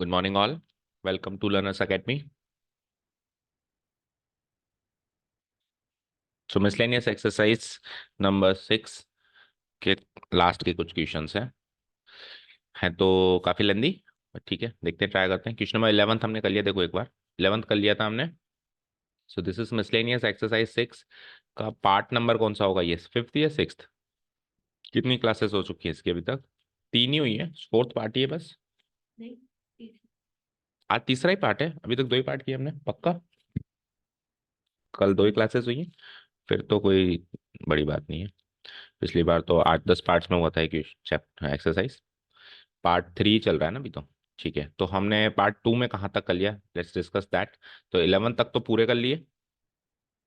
Good morning, all. Welcome to Learners Academy. So, miscellaneous exercise number 6 के last के कुछ questions हैं तो काफी लेंदी। ठीक है, देखते हैं, ट्राई करते हैं। क्वेश्चन नंबर 11 हमने कर लिया, देखो एक बार 11 कर लिया था हमने। सो दिस इज मिसलेनियस एक्सरसाइज 6 का पार्ट नंबर कौन सा होगा? ये 5th या 6th? कितनी क्लासेस हो चुकी है इसकी अभी तक? 3 ही हुई है, 4th पार्ट ही है बस। नहीं, आज तीसरा ही पार्ट है, अभी तक 2 ही पार्ट किए हमने पक्का। कल 2 ही क्लासेस हुई हैं, फिर तो कोई बड़ी बात नहीं है। पिछली बार तो 8-10 पार्ट्स में हुआ था कि चैप्टर एक्सरसाइज। पार्ट 3 चल रहा है ना अभी तो। ठीक है, तो हमने पार्ट 2 में कहाँ तक कर लिया? Let's discuss that. तो 11 तक तो पूरे कर लिए,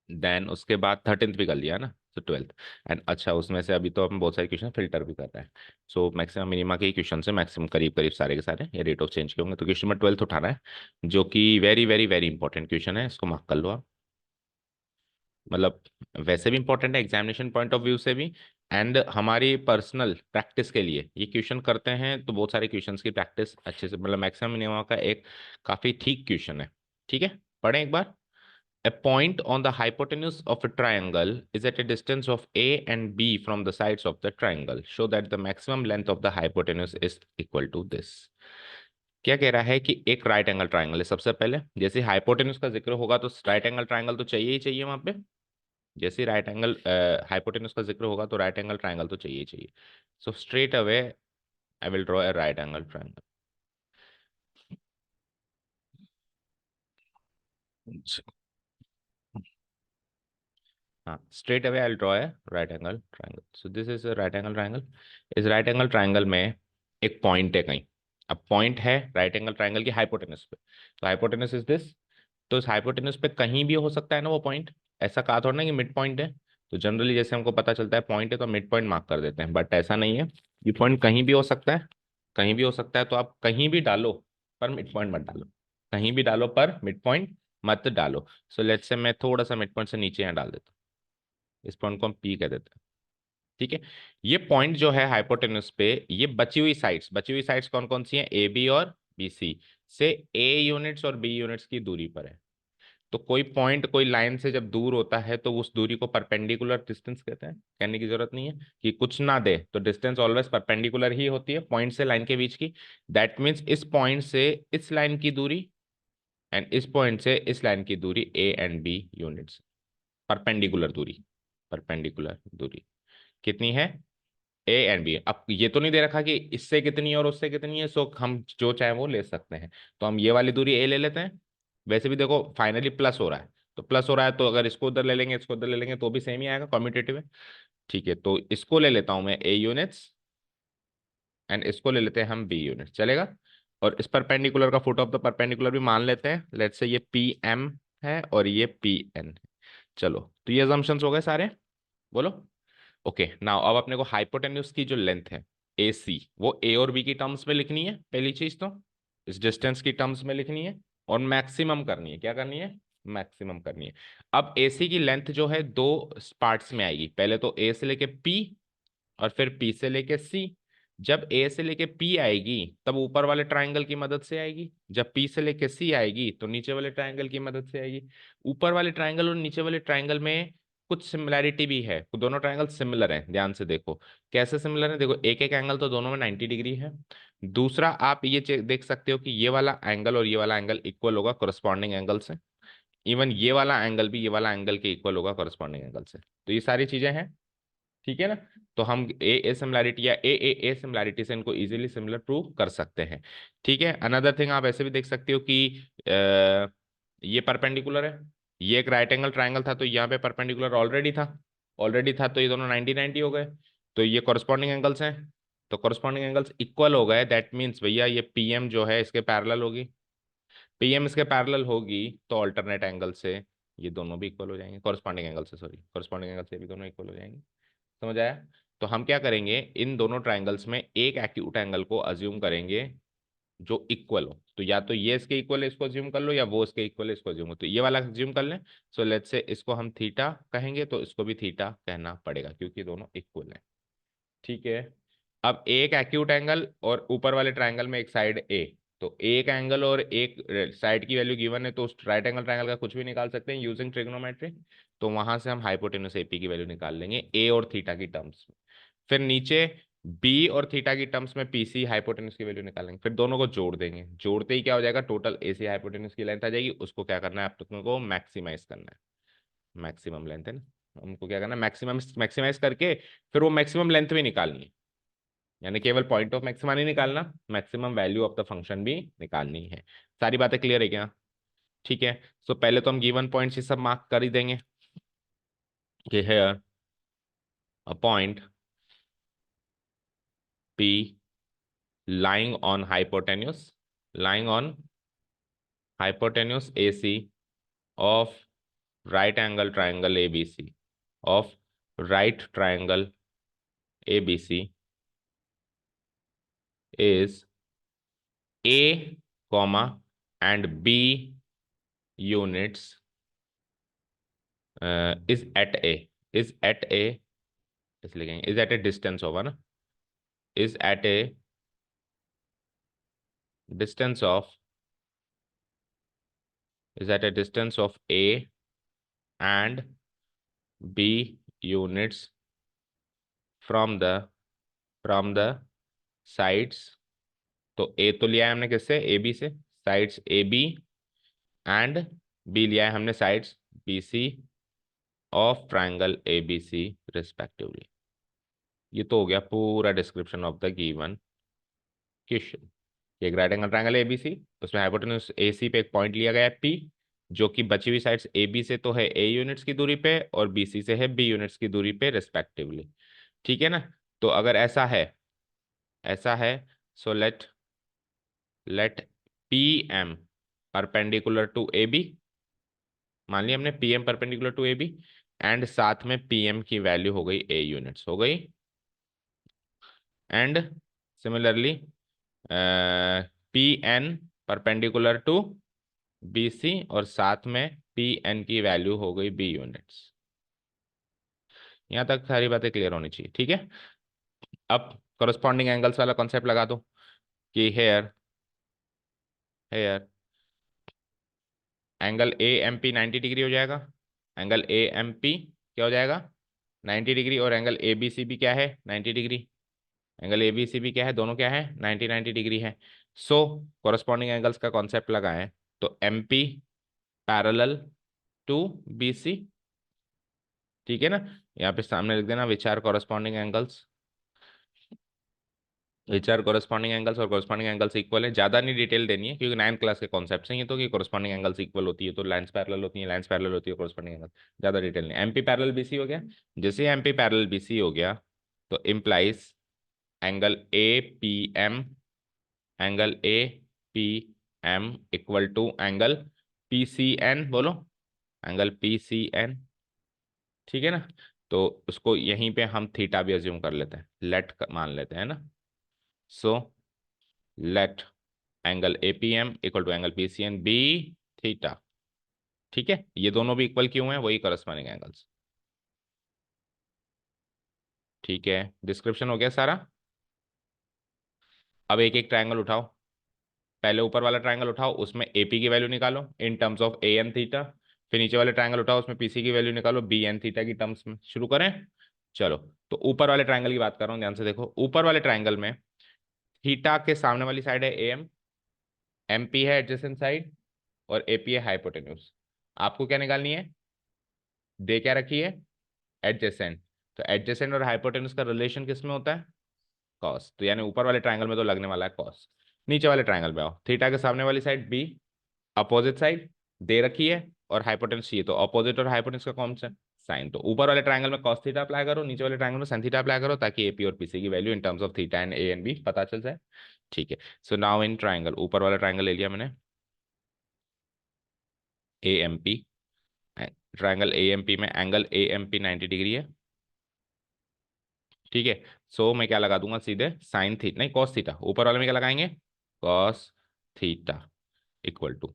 देन उसके बाद 13th भी कर लिया ना, तो 12th। एंड अच्छा, उसमें से अभी तो हम बहुत सारे क्वेश्चन फिल्टर भी कर रहे हैं। सो मैक्सिमम मिनिमा के ही क्वेश्चन से मैक्सिमम करीब करीब सारे के सारे ये रेट ऑफ चेंज के होंगे। तो क्वेश्चन नंबर 12th उठाना है, जो कि very very very important question है, इसको मार्क कर लो आप। मतलब वैसे भी इंपॉर्टेंट है एग्जामिनेशन पॉइंट ऑफ व्यू से भी, एंड हमारी पर्सनल प्रैक्टिस के लिए ये क्वेश्चन करते हैं तो बहुत सारे क्वेश्चंस की प्रैक्टिस अच्छे से, मतलब मैक्सिमम मिनिमम का एक काफी ठीक क्वेश्चन है। ठीक है, पढ़ें एक बार। A point on the hypotenuse of a triangle is at a distance of A and B from the sides of the triangle. Show that the maximum length of the hypotenuse is equal to this. क्या कह रहा है कि एक right angle triangle है। सबसे पहले जैसे हाइपोटेन्यूज का जिक्र होगा तो राइट एंगल ट्राइंगल तो चाहिए ही चाहिए वहां पे। जैसे राइट एंगल हाइपोटेन्यूज का जिक्र होगा तो राइट एंगल ट्राइंगल तो चाहिए ही चाहिए। So straight away I will draw a right angle triangle. हाँ, straight away I draw a right angle triangle. So this is right angle triangle. इस राइट एंगल ट्राइंगल में एक पॉइंट है कहीं। अब पॉइंट है राइट एंगल ट्राइंगल की hypotenuse पे, तो हाइपोटेनस इज दिस। तो इस हाइपोटेनस पे कहीं भी हो सकता है ना वो पॉइंट। ऐसा कहा थोड़ा ना कि मिड पॉइंट है। तो जनरली जैसे हमको पता चलता है पॉइंट है तो मिड पॉइंट मार्क कर देते हैं, बट ऐसा नहीं है। ये पॉइंट कहीं भी हो सकता है, कहीं भी हो सकता है। तो आप कहीं भी डालो पर मिड पॉइंट मत डालो। कहीं भी डालो पर मिड पॉइंट मत डालो। सो लेट्स से मैं थोड़ा सा मिड पॉइंट से नीचे यहाँ डाल देता हूँ। इस पॉइंट को हम पी कह देते हैं। ठीक है, ये पॉइंट जो है हाइपोटेनस पे, ये बची हुई साइड्स कौन कौन सी हैं? ए बी और बी सी से ए यूनिट्स और बी यूनिट्स की दूरी पर है। तो कोई पॉइंट कोई लाइन से जब दूर होता है तो उस दूरी को परपेंडिकुलर डिस्टेंस कहते हैं। कहने की जरूरत नहीं है कि कुछ ना दे तो डिस्टेंस ऑलवेज परपेंडिकुलर ही होती है पॉइंट से लाइन के बीच की। दैट मीन्स इस पॉइंट से इस लाइन की दूरी एंड इस पॉइंट से इस लाइन की दूरी A and B units. Perpendicular दूरी, परपेंडिकुलर दूरी कितनी है? A and B. अब ये तो नहीं दे रखा कि इससे कितनी है और उससे कितनी है, सो हम जो चाहे वो ले सकते हैं। तो हम ये वाली दूरी ए ले लेते हैं। वैसे भी देखो फाइनली प्लस हो रहा है, तो प्लस हो रहा है तो अगर इसको उधर ले लेंगे इसको उधर ले लेंगे तो भी सेम ही आएगा, कॉम्यूटेटिव है। ठीक है, तो इसको ले लेता हूं मैं ए यूनिट्स एंड इसको ले लेते हैं हम बी यूनिट्स, चलेगा। और इस परपेंडिकुलर का फुट ऑफ द परपेंडिकुलर भी मान लेते हैं। लेट्स से ये पी एम है और ये पी एन है। चलो, तो ये अजम्पशंस हो गए सारे, बोलो। ओके, नाउ अब अपने को हाइपोटेन्यूज की जो लेंथ है ए सी, वो ए और बी की टर्म्स में लिखनी है पहली चीज तो। इस डिस्टेंस की टर्म्स में लिखनी है और मैक्सिमम करनी है। क्या करनी है? मैक्सिमम करनी है। अब ए सी की लेंथ जो है दो पार्ट्स में आएगी, पहले तो ए से लेके पी और फिर पी से लेके सी। जब ए से लेके पी आएगी तब ऊपर वाले ट्रायंगल की मदद से आएगी, जब पी से लेके सी आएगी तो नीचे वाले ट्रायंगल की मदद से आएगी। ऊपर वाले ट्रायंगल और नीचे वाले ट्रायंगल में कुछ सिमिलैरिटी भी है, दोनों ट्रायंगल सिमिलर हैं, ध्यान से देखो। कैसे सिमिलर है? देखो, एक एक एंगल तो दोनों में 90 डिग्री है। दूसरा आप ये देख सकते हो कि ये वाला एंगल और ये वाला एंगल इक्वल होगा कोरस्पॉन्डिंग एंगल से। इवन ये वाला एंगल भी ये वाला एंगल के इक्वल होगा कोरस्पॉन्डिंग एंगल से। तो ये सारी चीजें हैं, ठीक है ना। तो हम ए सिमिलैरिटी या ए सिमिलैरिटी से इनको इजीली सिमिलर प्रूव कर सकते हैं। ठीक है, अनदर थिंग आप ऐसे भी देख सकते हो कि ये परपेंडिकुलर है। ये एक राइट एंगल ट्राइंगल था तो यहाँ पे परपेंडिकुलर ऑलरेडी था तो ये दोनों 90 90 हो गए। तो ये कॉरस्पॉन्डिंग एंगल्स हैं, तो कॉरस्पॉन्डिंग एंगल्स इक्वल हो गए। दैट मीन्स भैया ये पीएम जो है इसके पैरेलल होगी। पीएम इसके पैरेलल होगी तो ऑल्टरनेट एंगल से ये दोनों भी इक्वल हो जाएंगे, कॉरस्पॉन्डिंग एंगल से, सॉरी, कॉरस्पॉन्डिंग एंगल से भी दोनों इक्वल हो जाएंगे। समझ आया? तो हम क्या करेंगे, इन दोनों ट्राइंगल्स में एक एक्यूट एंगल को अज्यूम करेंगे जो इक्वल हो। तो या तो ये इसके इक्वल है इसको अज्यूम कर लो, या वो इसके इक्वल है इसको अज्यूम हो, तो ये वाला अज्यूम कर लें। सो लेट्स से इसको हम थीटा कहेंगे तो इसको भी थीटा कहना पड़ेगा क्योंकि दोनों इक्वल हैं। ठीक है, अब एक एक्यूट एंगल और ऊपर वाले ट्राइंगल में एक साइड ए, तो एक एंगल और एक साइड की वैल्यू गिवन है, तो उस राइट एंगल ट्रायंगल का कुछ भी निकाल सकते हैं यूजिंग ट्रिग्नोमेट्री। तो वहां से हम हाइपोटेन्यूस एपी की वैल्यू निकाल लेंगे ए और थीटा की टर्म्स में। फिर नीचे बी और थीटा की टर्म्स में पीसी हाइपोटेन्यूस की वैल्यू निकालेंगे, फिर दोनों को जोड़ देंगे। जोड़ते ही क्या हो जाएगा, टोटल एसी हाइपोटेन्यूस की लेंथ आ जाएगी। उसको क्या करना है, आप लोगों को मैक्सिमाइज करना है। मैक्सिमम लेंथ है ना, हमको क्या करना है, मैक्सिमम मैक्सिमाइज करके फिर वो मैक्सिमम लेंथ भी निकालनी है। यानी केवल पॉइंट ऑफ मैक्सिमा नहीं निकालना, maximum value of the function भी निकालनी है। सारी बातें क्लियर है क्या? ठीक है। सो पहले तो हम गिवन पॉइंट्स ये सब मार्क कर ही देंगे कि है a point P lying on hypotenuse AC of right angle triangle ABC of right triangle ABC is A comma and B units is at a इस लिखेंगे is at a distance होगा ना, is at a distance of A and B units from the sides। तो ए तो लिया है हमने किससे, ए बी से, sides A B, and B लिया है हमने sides B C of triangle A B C respectively. ये तो हो गया पूरा description of the given question. एक right angle triangle A B C, उसमें हाइपोटेन्यूज ए सी पे एक पॉइंट लिया गया है पी, जो कि बची हुई साइड्स ए बी से तो है ए यूनिट्स की दूरी पे और बी सी से है बी यूनिट्स की दूरी पे रिस्पेक्टिवली। ठीक है ना। तो अगर ऐसा है so let P M perpendicular to A B, मान लिया हमने P M perpendicular to A B, and साथ में पी एम की वैल्यू हो गई ए यूनिट्स हो गई, and similarly P N perpendicular to B C और साथ में पी एन की वैल्यू हो गई बी यूनिट्स। यहां तक सारी बातें क्लियर होनी चाहिए। ठीक है। अब करस्पॉन्डिंग एंगल्स वाला कॉन्सेप्ट लगा दो कि here here angle A M P 90 degree हो जाएगा। एंगल ए एम पी क्या हो जाएगा, 90 डिग्री, और एंगल ए बी सी भी क्या है, 90 degree. Angle A B C भी क्या है, दोनों क्या है, 90 डिग्री है। सो कॉरस्पॉन्डिंग एंगल्स का कॉन्सेप्ट लगाएं तो M P parallel to B C. ठीक है ना। यहाँ पे सामने लिख देना which are corresponding angles, which are corresponding angles, और कॉरस्पॉन्डिंग एंगल्स इक्वल है। ज्यादा नहीं डिटेल देनी है क्योंकि 9th क्लास के कॉन्सेप्ट हैं ये तो, कि कॉरस्पॉन्डिंग एंगल्स इक्वल होती है तो लाइंस पैरेलल होती है, लाइंस पैरेलल होती है कॉरस्पॉन्डिंग एंगल। ज्यादा डिटेल नहीं। एमपी पैरेलल बीसी हो गया, जैसे एमपी पैरेलल बीसी हो गया तो implies angle A P M, angle A P M equal to angle P C N, बोलो एंगल पी सी एन। ठीक है ना। तो उसको यहीं पे हम थीटा भी अज्यूम कर लेते हैं, लेट मान लेते हैं ना। So let angle A P M equal to angle P C N be theta. ठीक है, ये दोनों भी इक्वल क्यों है, वही करस्पॉन्डिंग एंगल्स। ठीक है, डिस्क्रिप्शन हो गया सारा। अब एक एक ट्रायंगल उठाओ। पहले ऊपर वाला ट्रायंगल उठाओ, उसमें एपी की वैल्यू निकालो in terms of A N theta. फिर नीचे वाले ट्रायंगल उठाओ, उसमें पीसी की वैल्यू निकालो बी एन थीटा की टर्म्स में। शुरू करें। चलो, तो ऊपर वाले ट्रायंगल की बात कर रहा हूँ, ध्यान से देखो। ऊपर वाले ट्रायंगल में थीटा के सामने वाली साइड है ए एम, एम पी है एडजेसेंट साइड, और एपी है हाइपोटेन्यूज। आपको क्या निकालनी है, दे क्या रखी है, एडजेसेंट। तो एडजेसेंट और हाइपोटेन्यूज का रिलेशन किस में होता है, कॉस। तो यानी ऊपर वाले ट्रायंगल में तो लगने वाला है कॉस। नीचे वाले ट्रायंगल में आओ, थीटा के सामने वाली साइड बी, अपोजिट साइड दे रखी है, और हाइपोटेन्यूज चाहिए, तो अपोजिट और हाइपोटेन्यूज का कौन सा, साइन। तो ऊपर वाले ट्रायंगल में cos थीटा अप्लाई करो, नीचे वाले ट्रायंगल में sin थीटा अप्लाई करो, ताकि एपी और पीसी की value in terms of theta and A and B पता चल जाए। ठीक है। सो नाउ इन ट्रायंगल, ऊपर वाला ट्रायंगल ले लिया मैंने A M P. Triangle A M P में angle A M P 90 degree है। ठीक है। सो मैं क्या लगा दूंगा सीधे, साइन थीटा नहीं कॉस थीटा। ऊपर वाले में क्या लगाएंगे, cos theta equal to,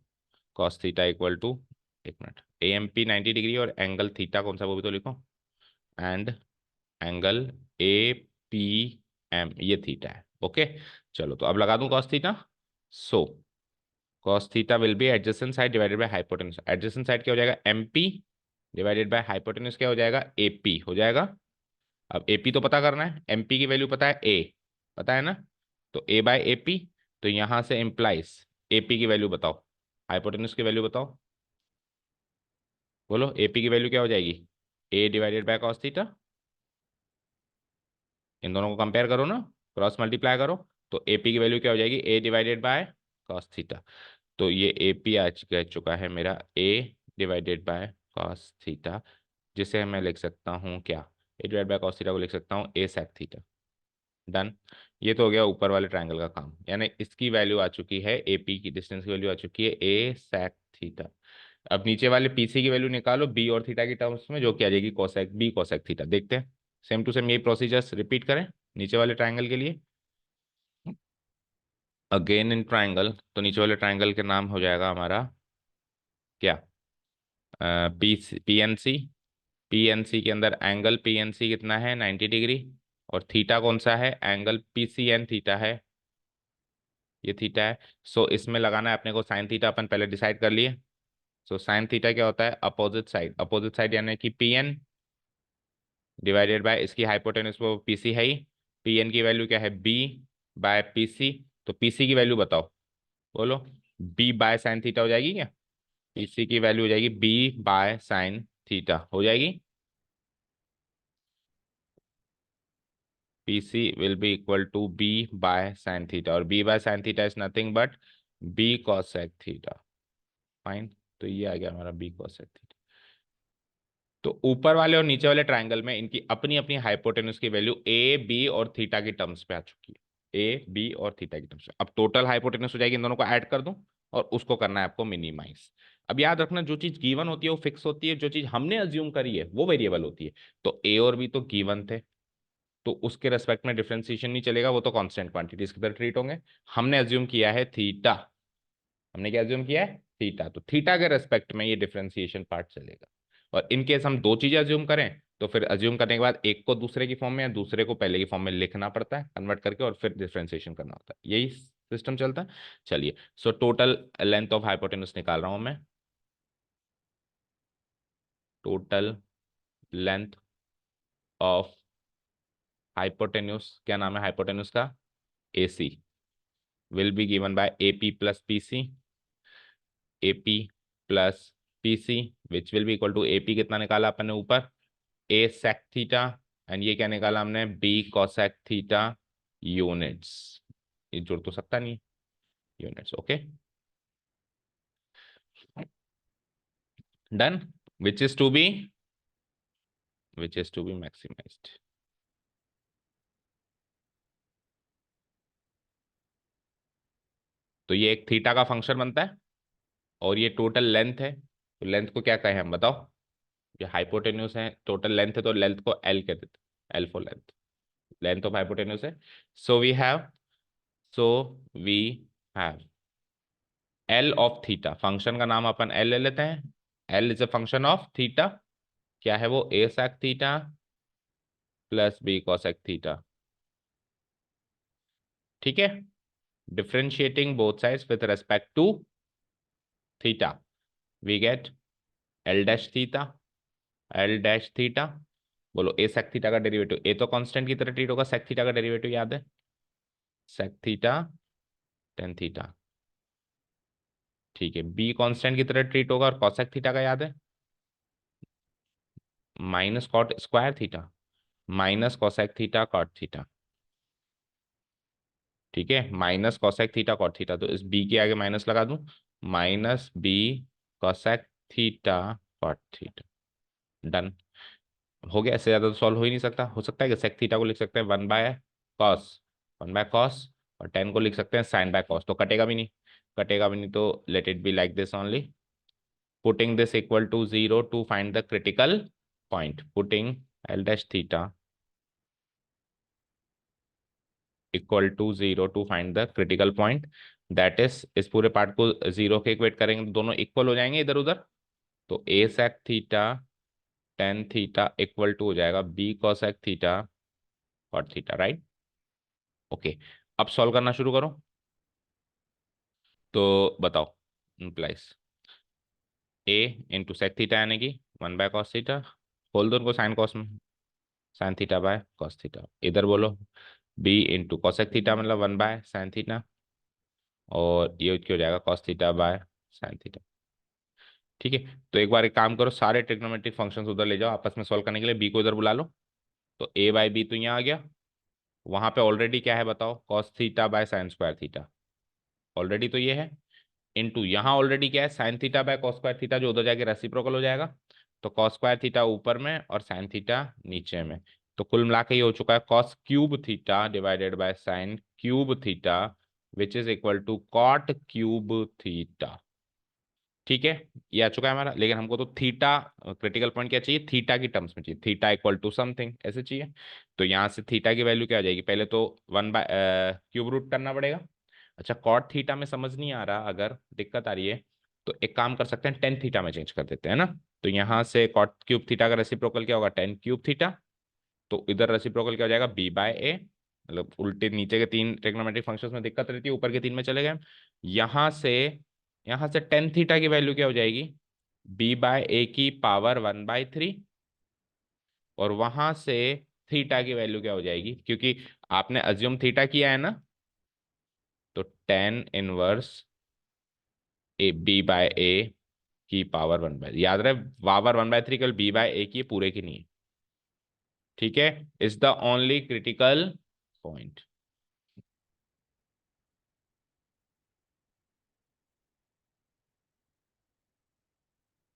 cos theta equal to, एक minute, A M P 90 degree और एंगल थीटा कौन सा वो भी तो लिखो, and angle A P M, ये थीटा है। ओके। चलो, तो अब लगा दूं cos theta. So cos theta will be adjacent side divided by hypotenuse. Adjacent side क्या हो जाएगा, एमपी डिवाइडेड बाय हाइपोटेन्यूज क्या हो जाएगा, एपी हो जाएगा। अब एपी तो पता करना है, एमपी की वैल्यू पता है, ए पता है ना, तो ए बाय एपी। तो यहां से इंप्लाइज एपी की वैल्यू बताओ, हाइपोटेन्यूज की वैल्यू बताओ, बोलो एपी की वैल्यू क्या हो जाएगी, ए डिवाइडेड बाय कॉस थीटा। इन दोनों को कंपेयर करो ना, क्रॉस मल्टीप्लाई करो, तो एपी की वैल्यू क्या हो जाएगी, ए डिवाइडेड बाय कॉस थीटा। तो ये एपी आज कह चुका है मेरा ए डिवाइडेड बाय कॉस थीटा, जिसे मैं लिख सकता हूँ क्या, ए डिवाइड बाय कॉस थीटा को लिख सकता हूँ ए सेक थीटा। डन। ये तो हो गया ऊपर वाले ट्रायंगल का काम, यानी इसकी वैल्यू आ चुकी है, एपी की डिस्टेंस की वैल्यू आ चुकी है ए सेक थीटा। अब नीचे वाले पीसी की वैल्यू निकालो बी और थीटा की टर्म्स में, जो कि आ जाएगी कोसेक बी कोसेक थीटा। देखते हैं, सेम टू सेम यही प्रोसीजर्स रिपीट करें नीचे वाले ट्रायंगल के लिए। अगेन इन ट्रायंगल, तो नीचे वाले ट्रायंगल के नाम हो जाएगा हमारा क्या, पी पीएनसी। पीएनसी के अंदर एंगल पीएनसी कितना है, 90 डिग्री, और थीटा कौन सा है, एंगल पीसीएन थीटा है, ये थीटा है। सो इसमें लगाना है अपने को साइन थीटा, अपन पहले डिसाइड कर लिए। सो साइन थीटा क्या होता है, अपोजिट साइड, अपोजिट साइड यानी कि पीएन डिवाइडेड बाय इसकी हाइपोटेन्यूज वो पीसी है ही, पीएन की वैल्यू क्या है, बी बाय पीसी। तो पीसी की वैल्यू बताओ, बोलो, बी बाय साइन थीटा हो जाएगी क्या, पीसी की वैल्यू हो जाएगी बी बाय साइन थीटा हो जाएगी। PC will be equal to B by sine theta, और B by sine theta is nothing but B cosec theta. Fine, तो ये आ गया हमारा बी कॉसेक थीटा। तो ऊपर वाले और नीचे वाले ट्रायंगल में इनकी अपनी अपनी हाइपोटेन्यूज की वैल्यू ए बी और थीटा की टर्म्स पे आ चुकी है, ए बी और थीटा की टर्म्स पे। अब टोटल हाइपोटेन्यूज हो जाएगी, इन दोनों को ऐड कर दूं और उसको करना है आपको मिनिमाइज। अब याद रखना, जो चीज गिवन होती है वो फिक्स होती है, जो चीज हमने अज्यूम करी है वो वेरिएबल होती है। तो ए और बी तो गिवन थे, तो उसके रेस्पेक्ट में डिफरेंशिएशन नहीं चलेगा, वो तो कांस्टेंट क्वांटिटीज की तरह ट्रीट होंगे। हमने अज्यूम किया है थीटा, हमने क्या अज्यूम किया है, थीटा, तो थीटा के रेस्पेक्ट में ये डिफरेंशिएशन पार्ट चलेगा। और इनकेस हम दो चीजें अज्यूम करें, तो फिर अज्यूम करने के बाद एक को दूसरे की फॉर्म में या दूसरे को पहले की फॉर्म में लिखना पड़ता है कन्वर्ट करके, और फिर डिफरेंशिएशन करना होता है, यही सिस्टम चलता है। चलिए, so total length of hypotenuse निकाल रहा हूं मैं, टोटल लेंथ ऑफ हाइपोटेन्यूज, क्या नाम है हाइपोटेन्यूज का, AC, will be given by AP plus PC, AP plus PC, which will be equal to AP कितना निकाला अपन ने ऊपर, A sec थीटा, एंड ये क्या निकाला हमने, B cosec थीटा यूनिट्स। ये जुड़ तो सकता नहीं, units, okay. Done, which is to be, which is to be maximized. तो ये एक थीटा का फंक्शन बनता है, और ये टोटल लेंथ है, तो लेंथ को क्या कहें हम बताओ, ये हाइपोटेन्यूज है, टोटल लेंथ है, तो लेंथ को L कह देते, L for length, length of hypotenuse है। So we have, so we have L of theta, function का नाम अपन L ले लेते हैं, L is a function of theta, क्या है वो, A sec theta plus B cosec theta, ठीक है। Differentiating both sides with respect to theta, we get L dash theta, L dash theta. बोलो A sec थीटा का derivative, A तो constant की तरह ट्रीट होगा, sec थीटा का derivative याद है, sec थीटा tan थीटा, ठीक है। B कांस्टेंट की तरह ट्रीट होगा, और cosec थीटा का याद है, minus cot square theta, minus cosec theta cot theta, ठीक है, minus cosec theta cot theta, तो इस बी के आगे माइनस लगा दूं, minus B cosec theta cot theta. Done, हो गया, इससे ज्यादा तो सॉल्व हो ही नहीं सकता। हो सकता है कि सेक थीटा को लिख सकते हैं one by cos, one by cos, और टेन को लिख सकते हैं साइन बाय कॉस, तो कटेगा भी नहीं, कटेगा भी नहीं, तो let it be like this only, putting this equal to 0 to find the critical point, putting L dash theta equal to 0 to find the critical point, that is इस पूरे पार्ट को 0 के इक्वेट करेंगे तो दोनों इक्वल हो जाएंगे इधर उधर, तो A sec theta tan theta equal to हो जाएगा B cosec theta cot theta, right. Okay, अब सॉल्व करना शुरू करो। तो बताओ, implies A into sec theta यानी कि 1/cos थीटा, खोल दो उनको साइन कॉस में, sine theta by cos theta. इधर बोलो बी इंटू कॉसेक थीटा मतलब 1/sin थीटा, और ये क्या हो जाएगा cos theta by sine theta. ठीक है, तो एक बार एक काम करो, सारे ट्रिग्नोमेट्रिक फंक्शंस उधर ले जाओ आपस में सॉल्व करने के लिए, बी को इधर बुला लो। तो ए बाई बी तो यहाँ आ गया, वहां पे ऑलरेडी क्या है बताओ, cos theta by sine square theta, already तो ये है। इनटू यहाँ ऑलरेडी क्या है, sign theta by cos square theta, जो उधर जाके रेसिप्रोकल हो जाएगा। तो कॉस स्क्वायर थीटा ऊपर में और साइन थीटा नीचे में, तो कुल मिला के ये हो चुका है cos cube theta divided by sine cube theta, which is equal to cot cube theta. ठीक है, ये आ चुका है हमारा, लेकिन हमको तो थीटा क्रिटिकल पॉइंट क्या चाहिए, थीटा की टर्म्स में चाहिए, थीटा इक्वल टू समथिंग ऐसे चाहिए। तो यहाँ से थीटा की वैल्यू क्या आ जाएगी, पहले तो 1/क्यूब रूट करना पड़ेगा। अच्छा, कॉट थीटा में समझ नहीं आ रहा, अगर दिक्कत आ रही है तो एक काम कर सकते हैं, टेन थीटा में चेंज कर देते हैं ना। तो यहाँ से कॉट क्यूब थीटा का रेसिप्रोकल क्या होगा, टेन क्यूब थीटा। तो इधर रेसिप्रोकल क्या हो जाएगा, बी बाय ए, मतलब उल्टे नीचे के तीन ट्रिग्नोमेट्रिक फंक्शंस में दिक्कत रहती है, ऊपर के तीन में चले गए। यहाँ से यहाँ से टेन थीटा की वैल्यू क्या हो जाएगी, बी बाय ए की पावर 1/3, और वहां से थीटा की वैल्यू क्या हो जाएगी, क्योंकि आपने अज्यूम थीटा किया है ना, तो tan inverse A B by A की पावर 1/, याद रहे पावर 1/3 केवल बी बाय ए की है, पूरे की नहीं है। ठीक है, is the only critical point.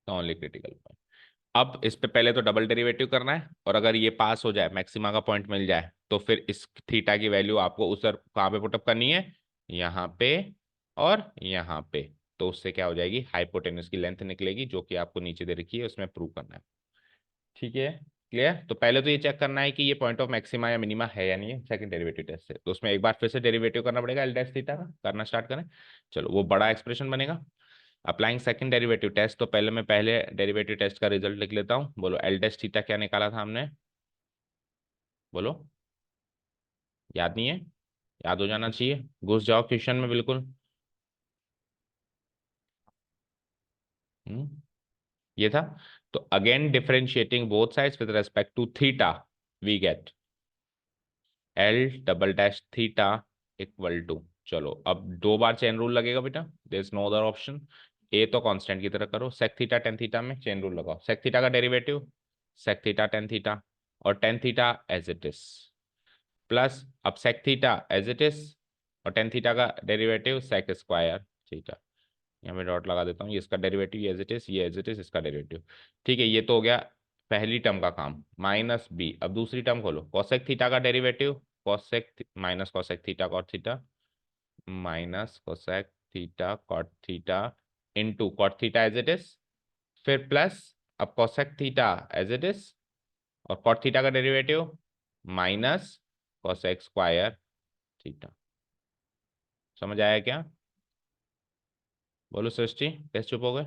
Only critical point. अब इस पे पहले तो डबल डेरिवेटिव करना है, और अगर ये पास हो जाए, मैक्सिमा का पॉइंट मिल जाए, तो फिर इस थीटा की वैल्यू आपको उस कहाँ पे पुटअप करनी है, यहाँ पे और यहाँ पे। तो उससे क्या हो जाएगी, हाइपोटेन्यूस की लेंथ निकलेगी, जो कि आपको नीचे दे रखी है, उसमें प्रूव करना है। ठीक है, क्लियर। तो पहले तो ये चेक करना है कि ये पॉइंट ऑफ मैक्सिमा या मिनिमा है या नहीं है, सेकंड डेरिवेटिव टेस्ट से। तो उसमें एक बार फिर से डेरिवेटिव करना पड़ेगा एल डैश थीटा का, करना स्टार्ट करें। चलो, वो बड़ा एक्सप्रेशन बनेगा, अप्लाइंग सेकंड डेरिवेटिव टेस्ट। तो पहले मैं पहले डेरिवेटिव टेस्ट का रिजल्ट लिख लेता हूँ। बोलो एल डैश थीटा क्या निकाला था हमने, बोलो, याद नहीं है, याद हो जाना चाहिए, घुस जाओ क्वेश्चन में बिल्कुल। हम्म, ये था। तो again differentiating both sides with respect to theta, we get L double dash theta equal to, चलो अब दो बार चेन रूल लगेगा बेटा, there is no other option. A तो कांस्टेंट की तरह करो, सेक थीटा टेन थीटा में चेन रूल लगाओ, सेक थीटा का derivative sec theta tan theta, और tan theta as it is, plus अब sec theta as it is, और टेन थीटा का डेरिवेटिव सेक स्क्वायर थीटा। यहाँ पे डॉट लगा देता हूँ, ये इसका डेरिवेटिव, ये एज इट इज, ये एज इट इज, इसका डेरिवेटिव। ठीक है, ये तो हो गया पहली टर्म का काम, माइनस बी। अब दूसरी टर्म खोलो, कॉसेक थीटा का derivative, cosec minus cosec theta cot theta, minus cosec theta cot theta into cot theta as it is, फिर प्लस अब cosec theta as it is, और कॉट थीटा का derivative minus cosec square theta. समझ आया क्या, बोलो सृष्टि, कैसे चुप हो गए,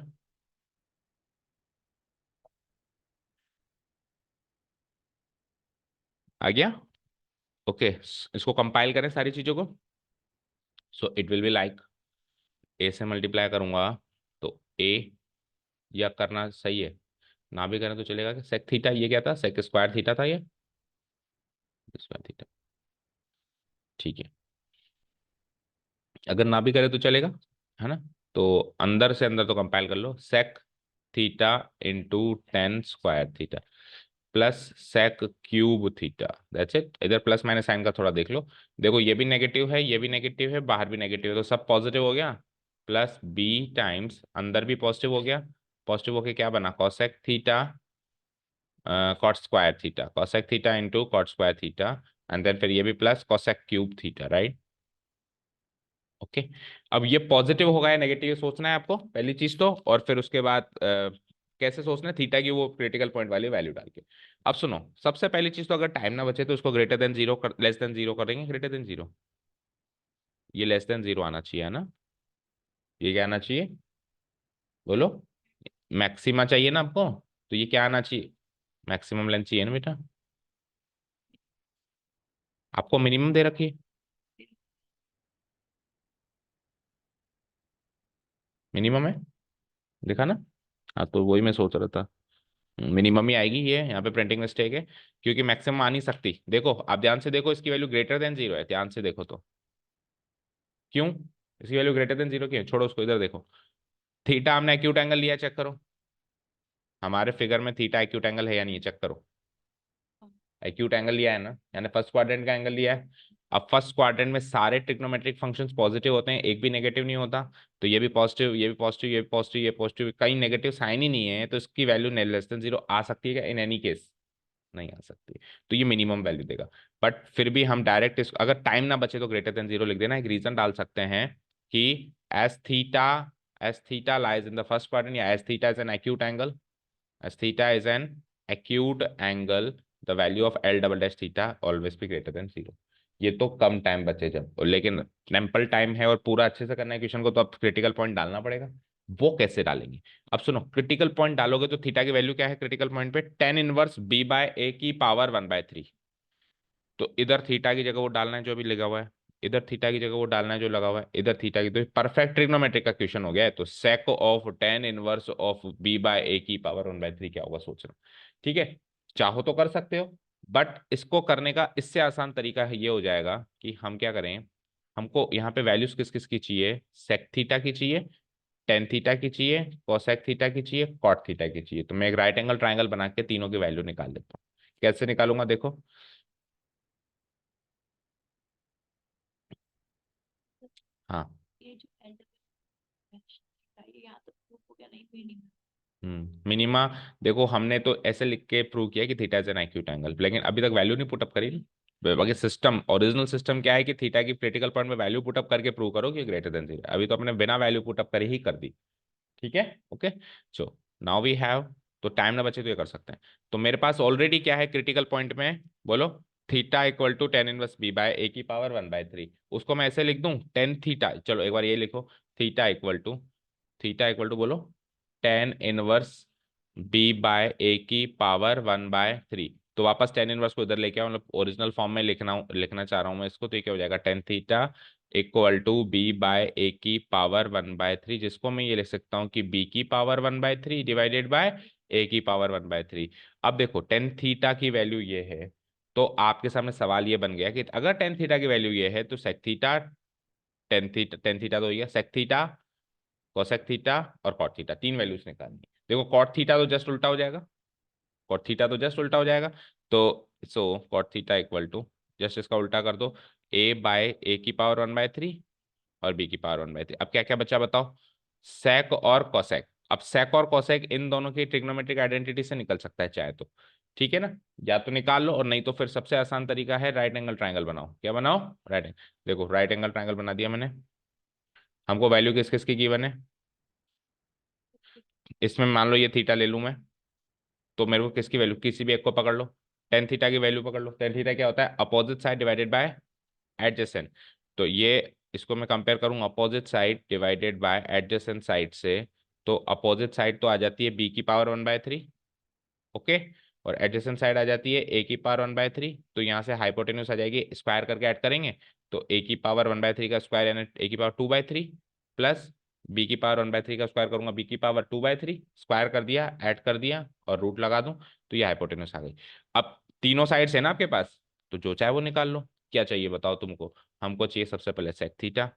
आ गया। ओके, इसको कंपाइल करें सारी चीजों को। So it will be like, A से मल्टीप्लाई करूंगा तो ए, या करना सही है, ना भी करें तो चलेगा, कि सेक थीटा ये क्या था, सेक स्क्वायर थीटा था ये, स्क्वायर थीटा। ठीक है, अगर ना भी करें तो चलेगा, है ना। तो अंदर से अंदर तो कंपाइल कर लो, sec theta into tan square theta plus sec cube theta, that's it. इधर प्लस माइनस साइन का थोड़ा देख लो, देखो ये भी नेगेटिव है, ये भी नेगेटिव है, बाहर भी नेगेटिव है, तो सब पॉजिटिव हो गया, प्लस बी टाइम्स अंदर भी पॉजिटिव हो गया, पॉजिटिव होके क्या बना, cosec theta cot square theta, cosec theta into cot square theta, and then फिर ये भी plus cosec cube theta, right. Okay, अब ये पॉजिटिव होगा या नेगेटिव सोचना है आपको पहली चीज तो, और फिर उसके बाद कैसे सोचना है, थीटा की वो क्रिटिकल पॉइंट वाली वैल्यू डाल के। अब सुनो, सबसे पहली चीज तो अगर टाइम ना बचे तो उसको ग्रेटर देन जीरो कर, लेस देन जीरो करेंगे, ग्रेटर देन जीरो, ये लेस देन जीरो आना चाहिए, है ना। ये क्या आना चाहिए, बोलो, मैक्सिमा चाहिए ना आपको, तो ये क्या आना चाहिए, मैक्सिमम लेंथ चाहिए ना बेटा, आपको मिनिमम दे रखी है। मिनिमम है, देखा ना। हाँ तो वही मैं सोच रहा था, मिनिमम ही आएगी ये, यहाँ पे प्रिंटिंग मिस्टेक है, क्योंकि मैक्सिमम आ नहीं सकती। देखो आप ध्यान से देखो, इसकी वैल्यू ग्रेटर देन जीरो है, ध्यान से देखो तो। क्यों इसकी वैल्यू ग्रेटर देन जीरो क्यों, छोड़ो उसको, इधर देखो। थीटा हमने एक्यूट एंगल लिया, चेक करो हमारे फिगर में थीटा एक्यूट एंगल है या नहीं, चेक करो। एक्यूट एंगल लिया है ना, यानी फर्स्ट क्वाड्रेंट का एंगल लिया है। अब फर्स्ट क्वाड्रेंट में सारे ट्रिग्नोमेट्रिक फंक्शंस पॉजिटिव होते हैं, एक भी नेगेटिव नहीं होता। तो ये भी पॉजिटिव, ये भी पॉजिटिव, ये भी पॉजिटिव, ये पॉजिटिव, कहीं नेगेटिव साइन ही नहीं है, तो इसकी वैल्यू लेस देन जीरो आ सकती है क्या इन एनी केस? नहीं आ सकती। तो ये मिनिमम वैल्यू देगा। बट फिर भी हम डायरेक्ट इस, अगर टाइम ना बचे तो ग्रेटर देन जीरो लिख देना, एक रीजन डाल सकते हैं कि S theta, S theta lies in the first quadrant, या S theta is an acute angle, as theta is an acute angle, the value of L double dash theta always be greater than zero। ये तो कम time बचे जब, और लेकिन ample time है और पूरा अच्छे से करना है क्वेश्चन को, तो अब क्रिटिकल पॉइंट डालना पड़ेगा। वो कैसे डालेंगे? अब सुनो, क्रिटिकल पॉइंट डालोगे तो थीटा की वैल्यू क्या है क्रिटिकल पॉइंट पे, ten inverse B by A की पावर वन बाय थ्री। तो इधर थीटा की जगह वो डालना है जो अभी लिखा हुआ है, इधर थीटा की जगह वो डालना है जो लगा हुआ है, इधर थीटा की, तो परफेक्ट ट्रिग्नोमेट्रिक का क्वेश्चन हो गया है। तो sec of tan inverse of B by A की पावर वन बाय थ्री क्या होगा सोचना। ठीक है, चाहो तो कर सकते हो, बट इसको करने का इससे आसान तरीका है, ये हो जाएगा कि हम क्या करें, हमको यहाँ पे वैल्यूज किस किस की चाहिए, सेक थीटा की चाहिए, टेन थीटा की चाहिए, कोसेक थीटा की चाहिए, कॉट थीटा की चाहिए। तो मैं एक राइट एंगल ट्राइंगल बना के तीनों की वैल्यू निकाल लेता हूँ। कैसे निकालूंगा देखो। हाँ, ये जो यहाँ तो प्रूफ हो गया नहीं मिनिमम। मिनिमा। देखो हमने तो ऐसे लिख के प्रूव किया कि theta is an acute angle, लेकिन अभी तक वैल्यू नहीं पुटअप करी ना। बाकी सिस्टम, ओरिजिनल सिस्टम क्या है कि थीटा की क्रिटिकल पॉइंट में वैल्यू पुटअप करके प्रूव करो कि ग्रेटर देन जीरो। अभी तो अपने बिना वैल्यू पुटअप करे ही कर दी। ठीक है, okay. So now we have, तो टाइम ना बचे तो ये कर सकते हैं। तो मेरे पास ऑलरेडी क्या है क्रिटिकल पॉइंट में, बोलो। Theta equal to tan inverse B by A की पावर वन बाय थ्री। उसको मैं ऐसे लिख दूं, टेन थीटा, चलो एक बार ये लिखो, theta equal to, theta equal to बोलो, tan inverse B by A की पावर वन बाय थ्री। तो वापस टेन इनवर्स को इधर लेके आओ, मतलब ओरिजिनल फॉर्म में लिखना चाह रहा हूं मैं इसको, तो ये क्या हो जाएगा, tan theta equal to B by A की पावर वन बाय थ्री, जिसको मैं ये लिख सकता हूँ कि बी की power one by three divided by A की पावर वन बाय थ्री। अब देखो टेन थीटा की वैल्यू ये है, तो आपके सामने सवाल ये बन गया कि अगर टेन थीटा की वैल्यू ये है तो सेक थीटा, टेन थीटा तो हो गया, सेक थीटा, कोसेक थीटा और कॉट थीटा, तीन वैल्यूज निकालनी है। देखो कॉट थीटा तो जस्ट उल्टा हो जाएगा, कॉट थीटा तो जस्ट उल्टा हो जाएगा। तो so cot theta equal to, just इसका उल्टा कर दो, ए बाय ए की पावर वन बाय थ्री और बी की पावर वन बाय थ्री। अब क्या क्या बचा बताओ, सेक और कोसेक। अब सेक और कोसेक इन दोनों की ट्रिग्नोमेट्रिक आइडेंटिटी से निकल सकता है चाहे तो, ठीक है ना। या तो निकाल लो, और नहीं तो फिर सबसे आसान तरीका है राइट एंगल ट्राइंगल बनाओ। क्या बनाओ, राइट एंगल। देखो राइट एंगल ट्राइंगल बना दिया मैंने। हमको वैल्यू किस किस की गिवन है, इसमें मान लो ये थीटा ले लूं मैं, तो मेरे को किसकी वैल्यू, किसी भी एक को पकड़ लो, टेन थीटा की वैल्यू पकड़ लो। टेन थीटा क्या होता है, opposite side divided by adjacent. तो ये, इसको मैं कंपेयर करूंगा opposite side divided by adjacent side से, तो अपोजिट साइड तो आ जाती है बी की power one by three, okay, और एडजेसेंट साइड आ जाती है ए की पावर वन बाय थ्री। तो यहाँ से हाइपोटेन्यूस आ जाएगी, स्क्वायर करके ऐड करेंगे, तो ए की पावर वन बाय थ्री का स्क्वायर यानी ए की power two by three, plus B की पावर वन बाय थ्री का स्क्वायर करूंगा, बी की power two by three, square कर दिया, ऐड कर दिया और रूट लगा दूं, तो ये हाइपोटेन्यूस आ गई। अब तीनों साइड्स है ना आपके पास, तो जो चाहे वो निकाल लो। क्या चाहिए बताओ तुमको, हमको चाहिए सबसे पहले sec theta.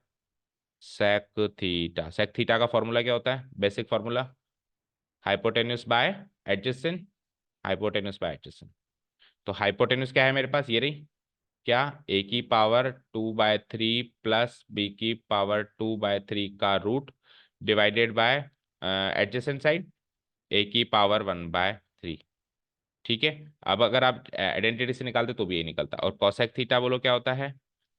Sec theta, sec theta का फॉर्मूला क्या होता है, basic formula, hypotenuse by adjacent, hypotenuse by adjacent. तो हाइपोटेन्यूस क्या है मेरे पास, ये रही, क्या, ए की power two by three plus B की पावर टू बाय थ्री का root divided by adjacent side A की पावर वन बाय थ्री। ठीक है, अब अगर आप आइडेंटिटी से निकालते तो भी यही निकलता। और कॉसेक थीटा बोलो क्या होता है,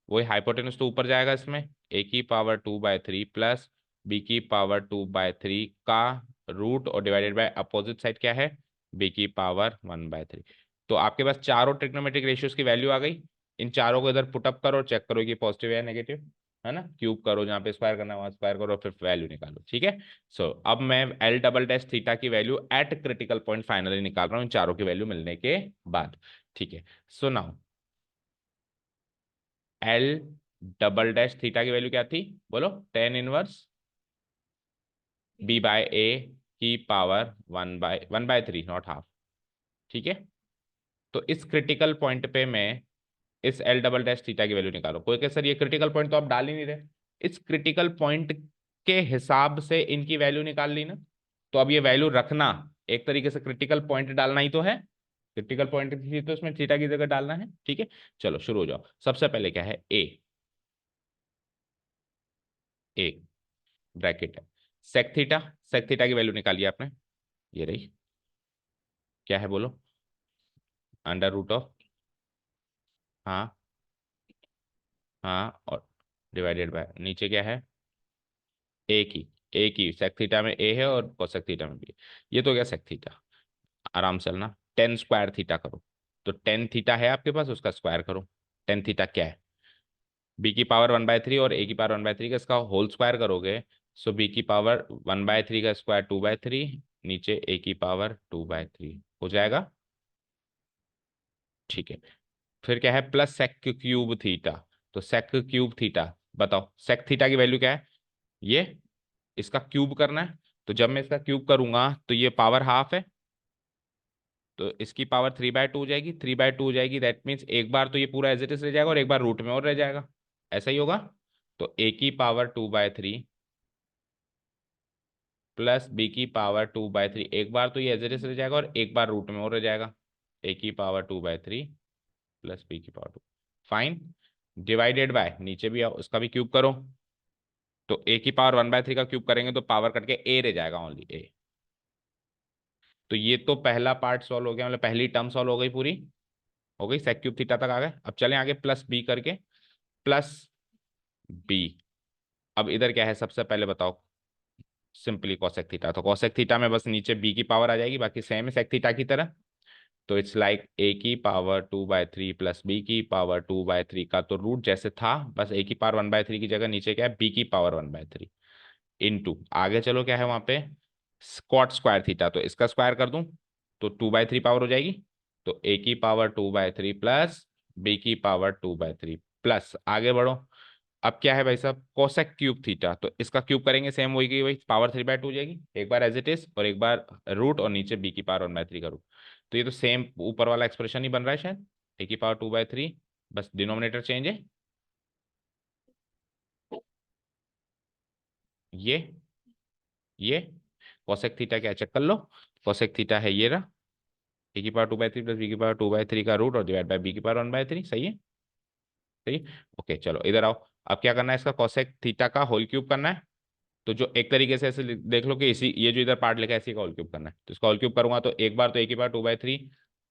वही हाइपोटेन्यूस तो ऊपर जाएगा इसमें, ए की power two by three plus B की पावर टू बाय थ्री का रूट और डिवाइडेड बाय अपोजिट साइड क्या है, बी की पावर वन बाय थ्री। तो आपके पास चारों ट्रिग्नोमेट्रिक रेशियोज की वैल्यू आ गई। इन चारों को इधर पुटअप करो, चेक करो कि पॉजिटिव या नेगेटिव, है ना। क्यूब करो, जहाँ पे स्क्वायर करना है वहां स्क्वायर करो, फिर वैल्यू निकालो, ठीक है। सो अब मैं एल डबल डैश थीटा की value eight critical point finally निकाल रहा हूँ इन चारों की वैल्यू मिलने के बाद, ठीक है। So now L double dash theta की वैल्यू क्या थी, बोलो, tan inverse B by A की पावर 1/3 नॉट हाफ। ठीक है, तो इस क्रिटिकल पॉइंट पे मैं इस एल डबल डैश थीटा की वैल्यू निकालो। कोई कहे सर ये क्रिटिकल पॉइंट तो आप डाल ही नहीं रहे। इस क्रिटिकल पॉइंट के हिसाब से इनकी वैल्यू निकाल ली ना, तो अब ये वैल्यू रखना एक तरीके से क्रिटिकल पॉइंट डालना ही तो है। क्रिटिकल पॉइंट थी तो इसमें थीटा की जगह डालना है। ठीक है, चलो शुरू हो जाओ। सबसे पहले क्या है, ए ब्रैकेट है, सेक थीटा की वैल्यू निकाली आपने, ये रही, क्या है बोलो, अंडर रूट ऑफ, हाँ हाँ, और डिवाइडेड बाय नीचे क्या है, ए की सेक थीटा में ए है और कोसेक थीटा में बी है। ये तो क्या सेक थीटा, आराम से चलना, टेन स्क्वायर थीटा करो। तो टेन थीटा है आपके पास, उसका स्क्वायर करो। टेन थीटा क्या है, बी की पावर 1/3 और ए की पावर 1/3 का इसका होल स्क्वायर करोगे। सो बी की पावर 1/3 का स्क्वायर 2/3, नीचे ए की पावर 2/3 हो जाएगा। ठीक है, फिर क्या है, प्लस सेक क्यूब थीटा। तो सेक क्यूब थीटा, बताओ सेक थीटा की वैल्यू क्या है, ये इसका क्यूब करना है। तो जब मैं इसका क्यूब करूंगा तो ये पावर हाफ है, तो इसकी पावर 3/2 हो जाएगी, 3/2 हो जाएगी, दैट मीन्स एक बार तो ये पूरा एज इट इज रह जाएगा और एक बार रूट में और रह जाएगा, ऐसा ही होगा। तो ए की पावर 2/3 प्लस बी की पावर 2/3, एक बार तो ये एज इट इज रह जाएगा और एक बार रूट में और रह जाएगा। ए की पावर 2/3 प्लस बी की पावर 2, फाइन, डिवाइडेड बाय नीचे भी आओ उसका भी क्यूब करो। तो ए की पावर 1/3 का क्यूब करेंगे तो पावर कट के ए रह जाएगा, ओनली ए। तो ये तो पहला पार्ट सॉल्व हो गया, मतलब पहली टर्म सॉल्व हो गई पूरी, हो गई, सेक क्यूब थीटा तक आ गए। अब चलें आगे, प्लस बी करके, प्लस बी। अब इधर क्या है, सबसे पहले बताओ, सिंपली कोसेक थीटा, तो कोसेक थीटा में बस नीचे बी की पावर आ जाएगी, बाकी सेम है सेक थीटा की तरह। तो इट्स लाइक ए की पावर 2/3 प्लस बी की पावर 2/3 का तो रूट जैसे था, बस ए की पावर 1/3 की जगह नीचे क्या है, बी की पावर 1/3 इनटू, आगे चलो क्या है वहां पे, स्क्वाट स्क्वायर थीटा, तो इसका स्क्वायर कर दूं तो 2/3 पावर हो जाएगी। तो ए की पावर 2/3 प्लस बी की पावर 2/3, प्लस आगे बढ़ो। अब क्या है भाई साहब, कोसेक क्यूब थीटा, तो इसका क्यूब करेंगे सेम वही की वही, पावर 3/2 हो जाएगी, एक बार एज इट इज और एक बार रूट, और नीचे बी की पावर 1/3 का रूट। तो ये तो सेम ऊपर वाला एक्सप्रेशन ही बन रहा है शायद, ए की पावर 2/3, बस डिनोमिनेटर चेंज है। ये ये कोसेक थीटा क्या, चेक कर लो, कोसेक थीटा है ये रहा, ए की पावर 2/3 प्लस बी की पावर 2/3 का रूट और डिवाइड बाय बी की पावर 1/3, सही है, सही। ओके चलो इधर आओ। अब क्या करना है, इसका कोसेक थीटा का होल क्यूब करना है। तो जो एक तरीके से ऐसे देख लो कि इसी ये जो इधर पार्ट लिखा है इसी का होल क्यूब करना है, तो इसका होल क्यूब करूंगा तो एक बार तो ए की पावर 2/3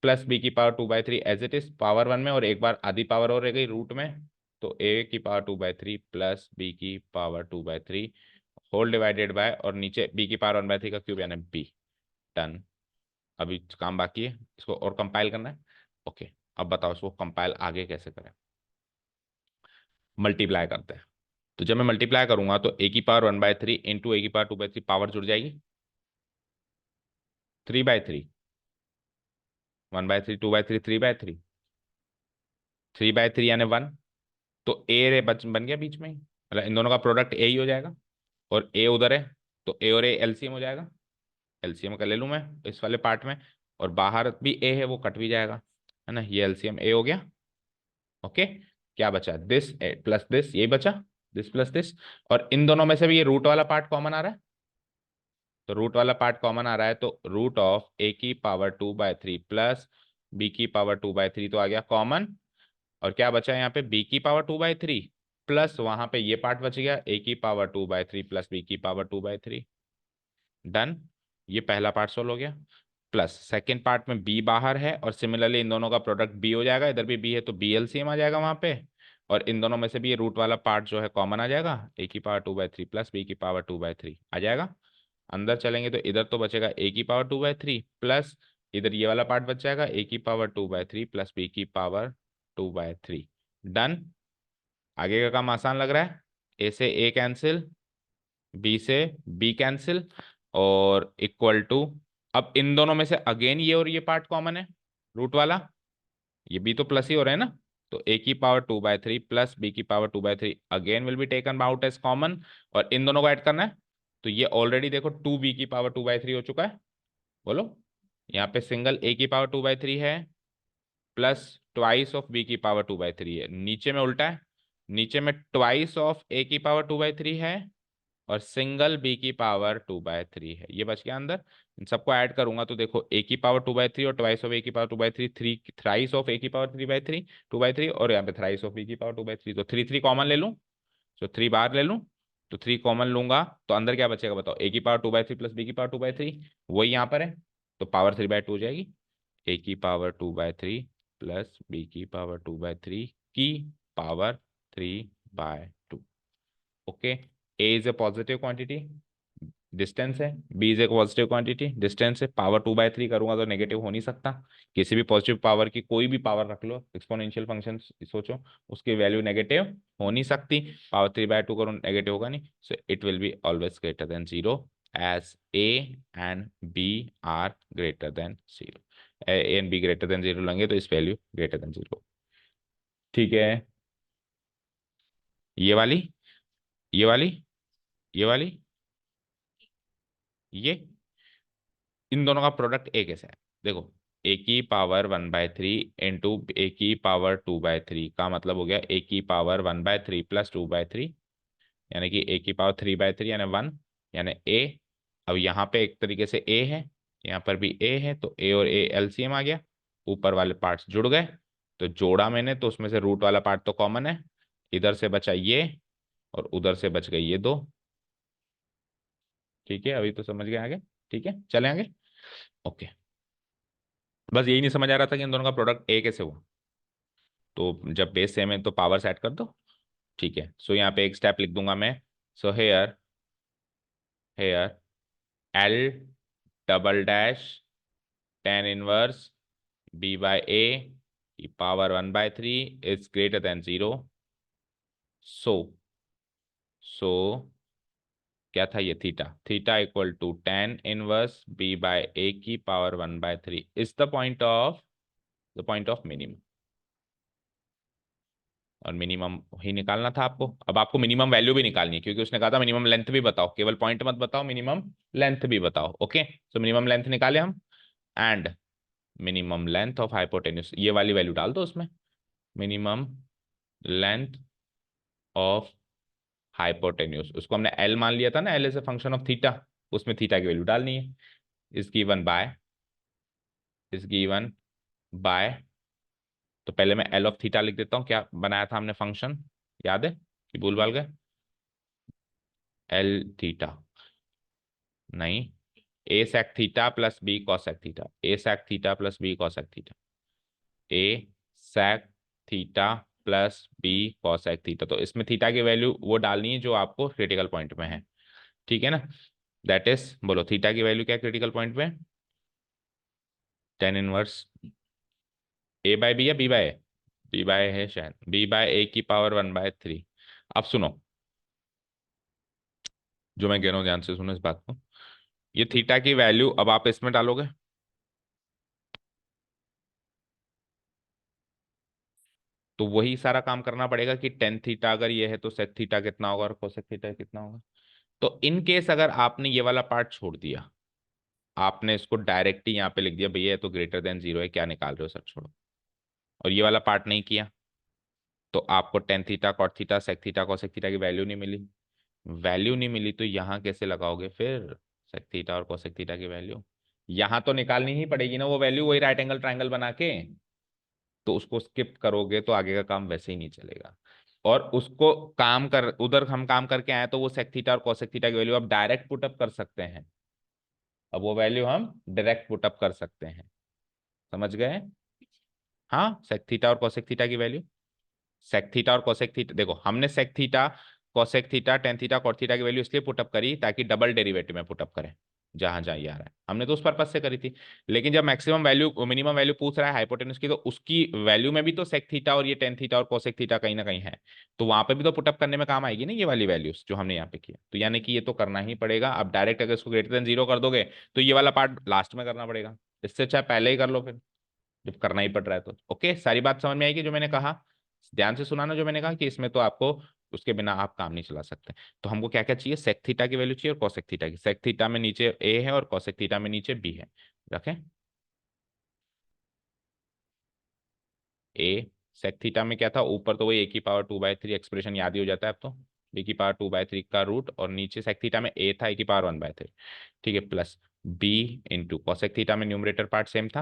प्लस बी की power 2/3 as it is power 1 में, और एक बार आधी पावर और रह गई रूट में। तो ए की पावर 2/3 प्लस बी की पावर 2/3 होल डिवाइडेड बाय, और नीचे बी की पावर 1/3 का क्यूब यानी बी। डन, अभी काम बाकी है, इसको और कंपाइल करना है। ओके, अब बताओ इसको कंपाइल आगे कैसे करें, मल्टीप्लाई करते हैं। तो जब मैं मल्टीप्लाई करूंगा तो ए की पावर 1/3 इंटू ए की पावर 2/3, पावर जुड़ जाएगी 3/3, 1/3 2/3 3/3, 3/3 यानी 1। तो ए रे बन गया बीच में ही, मतलब इन दोनों का प्रोडक्ट ए ही हो जाएगा, और ए उधर है तो ए और ए एलसीएम हो जाएगा। एलसीएम का ले लूँ मैं इस वाले पार्ट में, और बाहर भी ए है वो कट भी जाएगा, है ना, ये एलसीएम ए हो गया। ओके, क्या बचा, दिस प्लस दिस, यही बचा, दिस प्लस दिस। और इन दोनों में से भी ये रूट वाला पार्ट कॉमन आ रहा है, तो रूट वाला पार्ट कॉमन आ रहा है, तो रूट ऑफ ए की पावर 2/3 प्लस बी की पावर 2/3 तो आ गया कॉमन। और क्या बचा यहाँ पे, बी की पावर 2/3 प्लस वहां पे ये पार्ट बच गया, ए की पावर 2/3 प्लस बी की पावर 2/3। डन, ये पहला पार्ट सोल्व हो गया। प्लस सेकेंड पार्ट में बी बाहर है, और सिमिलरली इन दोनों का प्रोडक्ट बी हो जाएगा, इधर भी बी है तो बी एलसीएम आ जाएगा वहां पे। और इन दोनों में से भी ये रूट वाला पार्ट जो है कॉमन आ जाएगा, ए की पावर 2/3 प्लस बी की पावर 2/3 आ जाएगा। अंदर चलेंगे तो इधर तो बचेगा ए की पावर 2/3 प्लस, इधर ये वाला पार्ट बच जाएगा ए की पावर 2/3 प्लस बी की पावर 2/3। डन, आगे का काम आसान लग रहा है, ए से ए कैंसिल, बी से बी कैंसिल, और इक्वल टू, अब इन दोनों में से अगेन ये और ये पार्ट कॉमन है, रूट वाला, ये भी तो प्लस ही हो रहा है ना। तो ए की पावर 2/3 प्लस बी की power 2/3 again will be taken out as common, और इन दोनों को ऐड करना है। तो ये ऑलरेडी देखो 2b की पावर 2/3 हो चुका है। बोलो, यहाँ पे सिंगल a की पावर 2/3 है प्लस ट्वाइस ऑफ b की पावर 2/3 है। नीचे में उल्टा है, नीचे में ट्वाइस ऑफ a की पावर 2/3 है और सिंगल b की पावर 2/3 है। ये बच गया अंदर। इन सबको ऐड करूंगा तो देखो a की पावर 2/3 और ट्वाइस ऑफ a की power 2/3, three thrice of a की पावर 3/3 2/3 और यहाँ पे थ्राइस ऑफ b की पावर 2/3। तो थ्री थ्री कॉमन ले लूँ, तो 3 बार ले लूँ, तो 3 कॉमन लूंगा तो अंदर क्या बचेगा बताओ, a की पावर 2/3 प्लस b की पावर 2/3, वही यहाँ पर है, तो पावर 3/2 हो जाएगी। a की पावर 2/3 प्लस b की पावर 2/3 की power 3/2। Okay, a is a positive quantity, distance है, b is a positive quantity, distance है, पावर 2/3 करूंगा तो नेगेटिव हो नहीं सकता। किसी भी पॉजिटिव पावर की कोई भी पावर रख लो, एक्सपोनेंशियल फंक्शन सोचो, उसकी वैल्यू नेगेटिव हो नहीं सकती। पावर 3/2 करो नेगेटिव होगा नहीं, so it will be always greater than zero as a and b are greater than zero. a and b greater than zero लेंगे तो इस वैल्यू ग्रेटर देन जीरो। ठीक है, ये वाली, ये वाली, ये वाली, ये इन दोनों का प्रोडक्ट ए कैसे है, देखो ए की पावर 1/3 इंटू ए की पावर 2/3 का मतलब हो गया ए की पावर 1/3 प्लस 2/3, यानी कि ए की पावर 3/3 यानी 1, यानी ए। अब यहाँ पे एक तरीके से ए है, यहाँ पर भी ए है, तो ए और ए एलसीएम आ गया, ऊपर वाले पार्ट्स जुड़ गए, तो जोड़ा मैंने तो उसमें से रूट वाला पार्ट तो कॉमन है, इधर से बचा ये और उधर से बच गई ये दो। ठीक है, अभी तो समझ गए आगे। ठीक है, चले आगे। ओके, बस यही नहीं समझ आ रहा था कि इन दोनों का प्रोडक्ट ए कैसे हुआ। तो जब बेस सेम है तो पावर सेट कर दो। ठीक है, सो यहाँ पे एक स्टेप लिख दूंगा मैं। So here, here L double dash tan inverse b by a की power 1/3 is greater than zero. So so क्या था ये, theta, theta equal to tan inverse b by a की power 1/3 is the point of minimum. और minimum ही निकालना था आपको। अब आपको मिनिमम वैल्यू भी निकालनी है, क्योंकि उसने कहा था मिनिमम लेंथ भी बताओ, केवल पॉइंट मत बताओ, मिनिमम लेंथ भी बताओ। ओके, सो मिनिमम लेंथ निकाले हम, and minimum length of hypotenuse, ये वाली वैल्यू डाल दो उसमें, मिनिमम लेंथ ऑफ हाइपोटेन्यूस, उसको हमने एल मान लिया था ना, L is a function of theta, उसमें थीटा की वैल्यू डालनी है। Is given by, is given by, तो पहले मैं एल ऑफ थीटा लिख देता हूँ, क्या बनाया था हमने फंक्शन, याद है कि भूल भाल गए, एल थीटा नहीं, A sec theta plus B cosec theta, A sec theta plus B cosec theta, A sec theta plus B cosec theta. तो इसमें थीटा की वैल्यू वो डालनी है जो आपको क्रिटिकल पॉइंट में है। ठीक है ना, दैट इज, बोलो थीटा की वैल्यू क्या है क्रिटिकल पॉइंट पे, टेन इनवर्स ए बाय बी या B by A, B bye है शायद, बी बाय ए की पावर 1/3। अब सुनो, जो मैं कह रहा हूँ ध्यान से सुनो इस बात को, ये थीटा की वैल्यू अब आप इसमें डालोगे तो वही सारा काम करना पड़ेगा कि टेन थीटा अगर ये है तो सेक थीटा कितना होगा और कोसेक थीटा कितना होगा। तो इन केस अगर आपने ये वाला पार्ट छोड़ दिया, आपने इसको डायरेक्ट ही यहाँ पे लिख दिया भैया ये तो ग्रेटर देन जीरो है, क्या निकाल रहे हो सर छोड़ो, और ये वाला पार्ट नहीं किया, तो आपको tan theta cot theta sec theta cosec theta की वैल्यू नहीं मिली। वैल्यू नहीं मिली तो यहाँ कैसे लगाओगे फिर सेक थीटा और कोसेक थीटा की वैल्यू, यहाँ तो निकालनी ही पड़ेगी ना वो वैल्यू, वही राइट एंगल ट्रायंगल बना के, तो उसको स्किप करोगे तो आगे का काम वैसे ही नहीं चलेगा। और उसको काम कर, उधर हम काम करके आए तो वो सेक थीटा और कोसेक थीटा की वैल्यू आप डायरेक्ट पुटअप कर सकते हैं, अब वो वैल्यू हम डायरेक्ट पुटअप कर सकते हैं, समझ गए। हाँ, सेक थीटा और कोसेक थीटा की वैल्यू, सेक थीटा और कोसेक थीटा, देखो हमने sec theta cosec theta tan theta cot theta की वैल्यू इसलिए पुटअप करी ताकि डबल डेरिवेटिव में पुटअप करें, जहां जहां ये आ रहा है, हमने तो उस पर्पज से करी थी। लेकिन जब मैक्सिमम वैल्यू मिनिमम वैल्यू पूछ रहा है हाइपोटेन्यूस की, तो उसकी वैल्यू में भी तो सेक थीटा और ये टेन थीटा और कोसेक थीटा कहीं ना कहीं है, तो वहां पे भी तो पुटअप करने में काम आएगी ना ये वाली वैल्यूज जो हमने यहाँ पे किया, तो यानी कि ये तो करना ही पड़ेगा। अब डायरेक्ट अगर इसको ग्रेटर देन जीरो कर दोगे तो ये वाला पार्ट लास्ट में करना पड़ेगा, इससे अच्छा पहले ही कर लो फिर, जब करना ही पड़ रहा है तो। ओके, सारी बात समझ में आएगी जो मैंने कहा, ध्यान से सुना ना जो मैंने कहा कि इसमें तो आपको उसके बिना आप काम नहीं चला सकते। तो हमको क्या क्या चाहिए, सेक थीटा की वैल्यू चाहिए और कोसेक थीटा की। सेक थीटा में नीचे ए है और कोसेक थीटा में नीचे बी है। रखें ए, सेक थीटा में क्या था, ऊपर तो वही e⁻²/3 एक्सप्रेशन याद ही हो जाता है अब तो, e⁻²/3 का रूट, और नीचे सेक थीटा में ए था e⁻1/3। ठीक है, plus B into cosec theta में न्यूमरेटर पार्ट सेम था,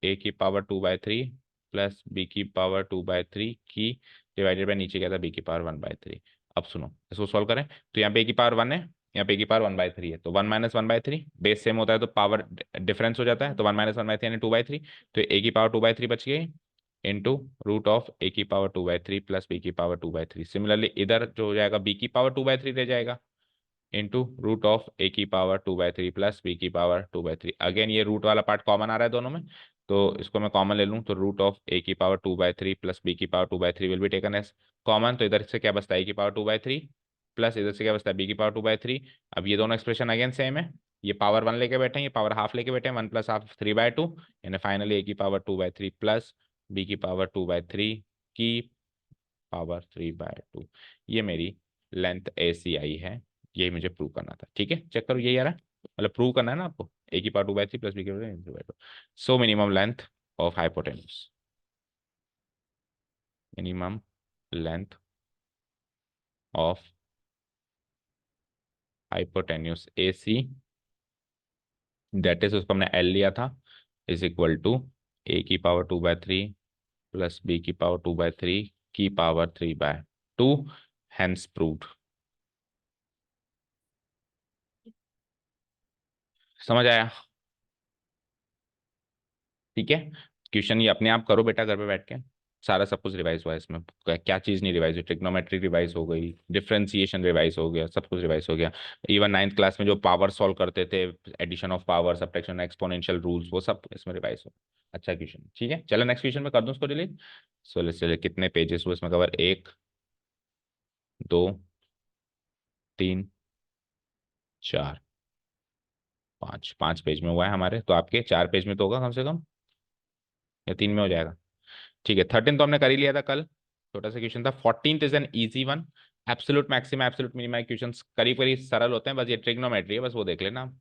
a⁻²/3 प्लस b⁻²/3 की डिवाइडेड बाय नीचे क्या था b⁻1/3। अब सुनो इसको सॉल्व करें, तो यहाँ पे a⁻1 है, यहाँ पे a⁻1/3 है, तो 1 - 1/3 बेस सेम होता है तो पावर डिफरेंस हो जाता है, तो 1 - 1/3 यानी 2/3, तो a⁻2/3 बच गई into root of a⁻2/3 plus b⁻2/3। Similarly इधर जो हो जाएगा b⁻2/3 रह जाएगा into root of a⁻2/3 plus b⁻2/3। Again ये रूट वाला पार्ट कॉमन आ रहा है दोनों में, तो इसको मैं कॉमन ले लूँ, तो root of a⁻2/3 plus b⁻2/3 will be taken as common. तो इधर से क्या बचता है a⁻2/3 प्लस इधर से क्या बचता है b⁻2/3। अब ये दोनों एक्सप्रेशन अगेन सेम है, ये पावर 1 लेके बैठे हैं, ये पावर हाफ लेके बैठे हैं, 1 + ½ 3/2, यानी फाइनली a⁻2/3 प्लस b⁻2/3 की पावर 3/2। ये मेरी लेंथ AC आई है, यही मुझे प्रूव करना था। ठीक है, चेक करो यही आ रहा है, मतलब प्रूव करना है ना आपको, a⁻2/3 plus b⁻2/3। So minimum length of hypotenuse, minimum length of hypotenuse AC, that is उसको हमने L लिया था, is equal to a⁻2/3 plus b⁻2/3 की पावर 3/2, हैंस प्रूव्ड। समझ आया? ठीक है, क्वेश्चन ये अपने आप करो बेटा घर पे बैठ के, सारा सब कुछ रिवाइज हुआ है इसमें, क्या चीज़ नहीं रिवाइज हुई, ट्रिग्नोमेट्री रिवाइज हो गई, डिफरेंशिएशन रिवाइज हो गया, सब कुछ रिवाइज हो गया। इवन 9th क्लास में जो पावर सॉल्व करते थे, addition of power, subtraction, exponential rules, वो सब इसमें रिवाइज हो। अच्छा क्वेश्चन, ठीक है चलो नेक्स्ट क्वेश्चन में कर दूँ उसको डिलीट। सो चलिए कितने पेजेस हुए इसमें कवर, 1 2 3 4 5, 5 पेज में हुआ है हमारे, तो आपके 4 पेज में तो होगा कम से कम, या 3 में हो जाएगा। ठीक है, 13 तो हमने कर ही लिया था कल, छोटा सा क्वेश्चन था। 14th is an easy one, absolute maxima absolute minima questions करीब करीब सरल होते हैं, बस ये ट्रिग्नोमेट्री है, बस वो देख लेना।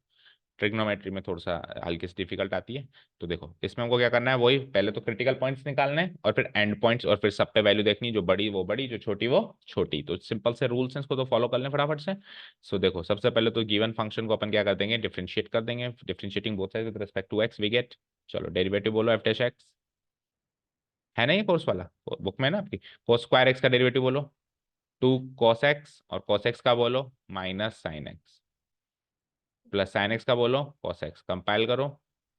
ट्रिग्नोमेट्री में थोड़ा सा हल्की सी डिफिकल्ट आती है। तो देखो इसमें हमको क्या करना है, वही पहले तो क्रिटिकल पॉइंट्स निकालने हैं और फिर एंड पॉइंट्स, और फिर सब पे वैल्यू देखनी, जो बड़ी वो बड़ी, जो छोटी वो छोटी। तो सिंपल से रूल्स हैं, इसको तो फॉलो कर लें फटाफट से। सो देखो सबसे पहले तो गिवन फंक्शन को अपन क्या कर देंगे, डिफरेंशिएट कर देंगे, differentiating both side with respect to X we get, चलो डेरिवेटिव बोलो f डैश x, है ना ये कोर्स वाला, बुक में ना आपकी, कोस स्क्वायर एक्स का डेरिवेटिव बोलो 2 cos x, और cos x का बोलो minus sine x, plus sine x का बोलो cos x, कंपाइल करो,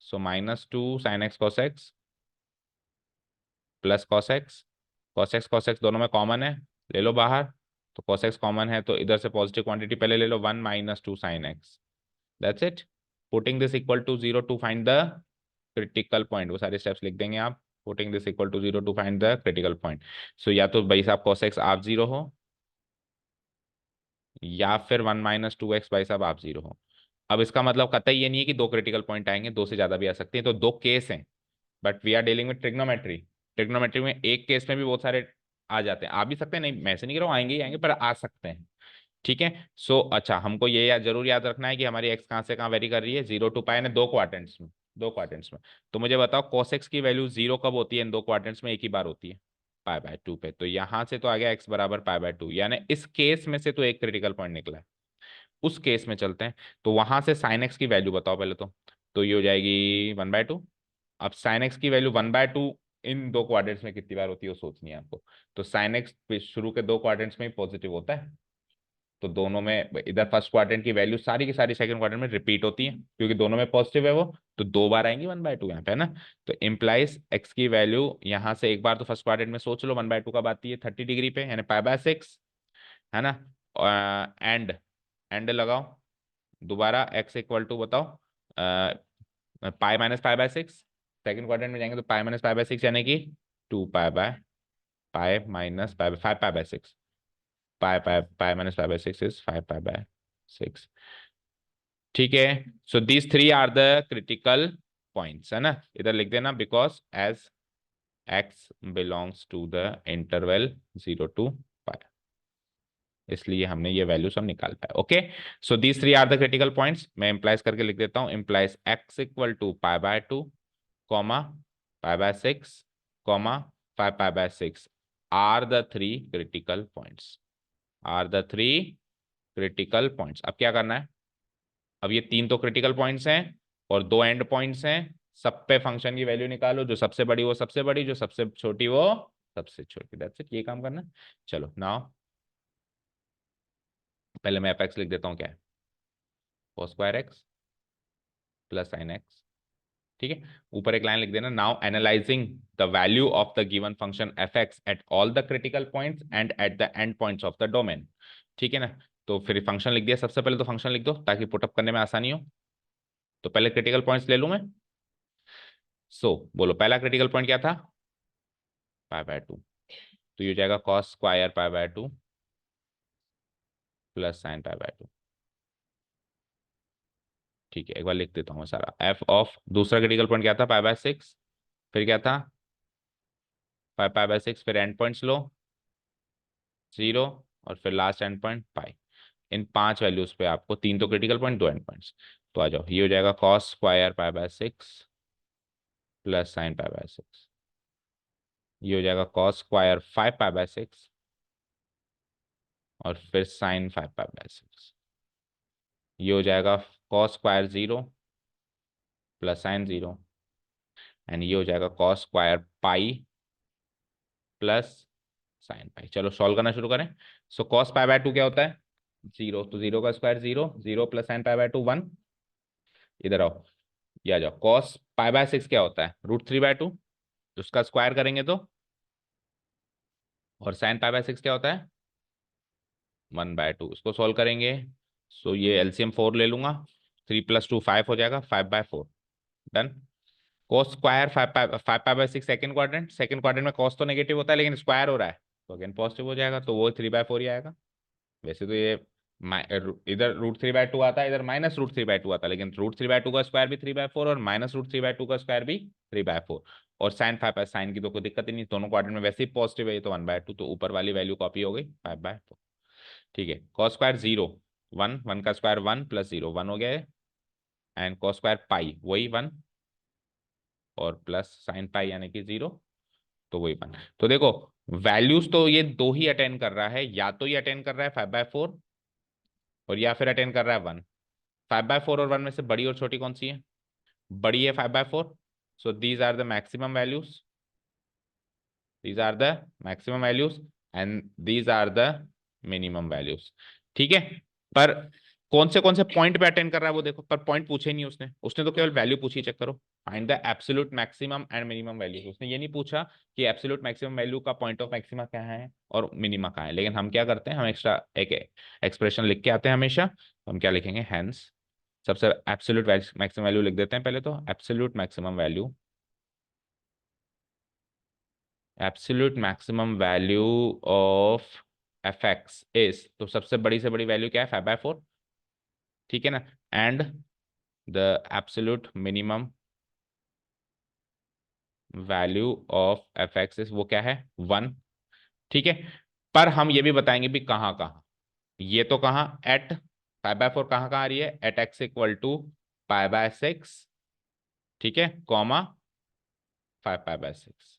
सो -2 sin x cos x plus cos x दोनों में कॉमन है, ले लो बाहर, तो cos x कॉमन है तो इधर से पॉजिटिव क्वांटिटी पहले ले लो, 1 - 2 sin x, that's it. Putting this equal to 0 to find the critical point, वो सारे स्टेप्स लिख देंगे आप, putting this equal to 0 to find the critical point. So या तो भाई साहब cos x आप 0 हो, या फिर 1 - 2x भाई साहब आप 0 हो। अब इसका मतलब कतई ये नहीं है कि दो क्रिटिकल पॉइंट आएंगे, दो से ज्यादा भी आ सकते हैं, तो दो केस हैं, but we are dealing with trigonometry. Trigonometry में एक केस में भी बहुत सारे आ जाते हैं, आ भी सकते हैं, नहीं मैं ऐसे नहीं कह रहा हूँ आएंगे ही आएंगे, पर आ सकते हैं। ठीक है, सो अच्छा हमको ये जरूर याद रखना है कि हमारी एक्स कहाँ से कहाँ वेरी कर रही है, 0 टू पाई ने दो क्वाड्रेंट्स में, दो क्वाड्रेंट्स में। तो मुझे बताओ cos x की वैल्यू 0 कब होती है इन दो क्वाड्रेंट्स में, एक ही बार होती है, π/2 पे। तो यहाँ से तो आ गया x बराबर π/2, यानी इस केस में से तो एक क्रिटिकल पॉइंट निकला है। उस केस में चलते हैं, तो वहां से साइन एक्स की वैल्यू बताओ पहले तो ये हो जाएगी 1/2। अब साइन एक्स की वैल्यू 1/2 इन दो क्वाड्रेंट्स में कितनी बार होती है वो सोचनी है आपको। तो साइन एक्स शुरू के दो क्वाड्रेंट्स में ही पॉजिटिव होता है, तो दोनों में इधर फर्स्ट क्वाड्रेंट की वैल्यू सारी की सारी सेकंड क्वाड्रेंट में रिपीट होती है, क्योंकि दोनों में पॉजिटिव है वो, तो दो बार आएंगी 1/2 यहाँ पे, है ना। तो इम्प्लाइज एक्स की वैल्यू यहाँ से एक बार तो फर्स्ट क्वाड्रेंट में सोच लो 1/2 कब आती है, 30 डिग्री पे, यानी π/6, है ना। एंड एंड लगाओ दोबारा, एक्स इक्वल टू बताओ पाई माइनस π/6, सेकंड क्वाड्रेंट में जाएंगे तो पाई माइनस π/6 यानी कि 2 pi minus pi 5π/6, pi minus π/6 is 5π/6। ठीक है, so these three are the critical points, है ना, इधर लिख देना, because as x belongs to the interval 0 to π। इसलिए हमने ये वैल्यू सब निकाल पाया। Okay, so these three are the critical points. मैं इम्प्लाइज करके लिख देता हूँ, implies x equal to π/2 comma π/6 comma 5π/6 are the three critical points, are the three critical points. अब क्या करना है, अब ये तीन तो क्रिटिकल पॉइंट्स हैं और दो एंड पॉइंट्स हैं, सब पे फंक्शन की वैल्यू निकालो, जो सबसे बड़ी वो सबसे बड़ी, जो सबसे छोटी वो सबसे छोटी। दैट्स इट, ये काम करना है। चलो नाउ पहले मैं एफ एक्स लिख देता हूँ, क्या है, cos square x plus sine x. ठीक है, ऊपर एक लाइन लिख देना, now analysing the value of the given function F x at all the critical points and at the end points of the domain. ठीक है ना, तो फिर फंक्शन लिख दिया, सबसे पहले तो फंक्शन लिख दो ताकि पुटअप करने में आसानी हो। तो पहले क्रिटिकल पॉइंट्स ले लूं मैं। बोलो पहला क्रिटिकल पॉइंट क्या था, π/2, तो ये हो जाएगा cos स्क्वायर π/2 प्लस साइन π/2। ठीक है, एक बार लिख देता हूँ सारा, एफ ऑफ दूसरा क्रिटिकल पॉइंट क्या था, π/6, फिर क्या था 5π/6, फिर एंड पॉइंट्स लो 0 और फिर लास्ट एंड पॉइंट पाई। इन पांच वैल्यूज पे आपको, तीन तो क्रिटिकल पॉइंट दो एंड पॉइंट्स, तो आ जाओ, ये हो जाएगा cos स्क्वायर π/6 प्लस साइन π/6, ये हो जाएगा cos स्क्वायर 5π/6 और फिर साइन 5π/6, ये हो जाएगा cos square 0 plus sign 0 and ये हो जाएगा cos square pi plus sine pi. चलो सॉल्व करना शुरू करें। cos π/2 क्या होता है, 0, तो 0 का स्क्वायर 0, 0 प्लस साइन π/2 1। इधर आओ, ये आ जाओ, cos π/6 क्या होता है, √3/2, उसका स्क्वायर करेंगे तो, और साइन π/6 क्या होता है 1/2, उसको सॉल्व करेंगे। ये एलसीएम 4 ले लूंगा, 3 + 2 5 हो जाएगा, 5/4 done. cos square 5π/6 second quadrant में cos तो नेगेटिव होता है लेकिन स्क्वायर हो रहा है तो अगेन पॉजिटिव हो जाएगा, तो वो 3/4 ही आएगा। वैसे तो ये इधर √3/2 आता है, इधर -√3/2 आता है, लेकिन √3/2 का स्क्वायर भी 3/4 और -√3/2 का स्क्वायर भी 3/4। और साइन 5 साइन की तो कोई दिक्कत ही नहीं, दोनों क्वाड्रेंट में वैसे ही पॉजिटिव है, ये तो 1/2, तो ऊपर वाली वैल्यू कॉपी हो गई 5/4। ठीक है, cos स्क्वायर 0 1, 1 का स्क्वायर 1 प्लस 0 1 हो गया है, एंड cos स्क्वायर पाई वही 1 और प्लस साइन पाई यानी कि 0, तो वही 1। तो देखो वैल्यूज तो ये दो ही अटेंड कर रहा है, या तो ये अटेंड कर रहा है 5/4 और या फिर अटेंड कर रहा है 1। 5/4 और 1 में से बड़ी और छोटी कौन सी है, बड़ी है 5/4, so these are the maximum values, these are the maximum values and these are the minimum values। ठीक है, पर कौन से पॉइंट पे अटेंड कर रहा है वो देखो, पर पॉइंट पूछे ही नहीं उसने, उसने तो केवल वैल्यू पूछी, चेक करो, find the absolute maximum and minimum value. उसने ये नहीं पूछा कि एब्सोल्यूट मैक्सिमम वैल्यू का पॉइंट ऑफ मैक्सिमा क्या है और मिनिमा कहाँ है। लेकिन हम क्या करते हैं, हम एक्स्ट्रा एक एक्सप्रेशन लिख के आते हैं हमेशा, तो हम क्या लिखेंगे, हैंस सबसे एब्सोल्यूट मैक्सिमम वैल्यू लिख देते हैं पहले, तो absolute maximum value, absolute maximum value of F x is, तो सबसे बड़ी से बड़ी वैल्यू क्या है 5/4, ठीक है ना, and the absolute minimum value of F x is, वो क्या है 1। ठीक है, पर हम ये भी बताएंगे भी कहाँ कहाँ, ये तो कहाँ एट 5/4, कहाँ कहाँ आ रही है, एट एक्स इक्वल टू π/6, ठीक है, कॉमा 5π/6,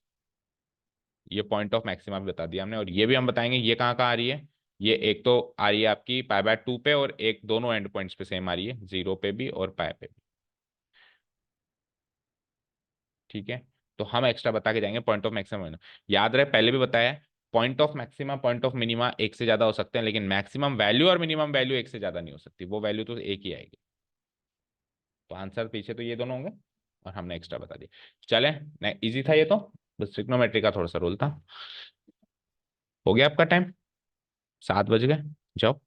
ये पॉइंट ऑफ मैक्सिमा भी बता दिया हमने। और ये भी हम बताएंगे ये कहाँ कहाँ आ रही है, ये एक तो आ रही है आपकी π/2 पे और एक दोनों एंड पॉइंट्स पे सेम आ रही है, 0 पे भी और पाई पे भी। ठीक है, तो हम एक्स्ट्रा बता के जाएंगे पॉइंट ऑफ मैक्सिमम। याद रहे पहले भी बताया, point of maxima point of minima एक से ज्यादा हो सकते हैं, लेकिन मैक्सिमम वैल्यू और मिनिमम वैल्यू एक से ज्यादा नहीं हो सकती, वो वैल्यू तो एक ही आएगी। तो आंसर पीछे तो ये दोनों होंगे और हमने एक्स्ट्रा बता दिया। चले, इजी था ये तो, बस ट्रिग्नोमेट्री का थोड़ा सा रोल था। हो गया आपका टाइम, 7 बज गए, जाओ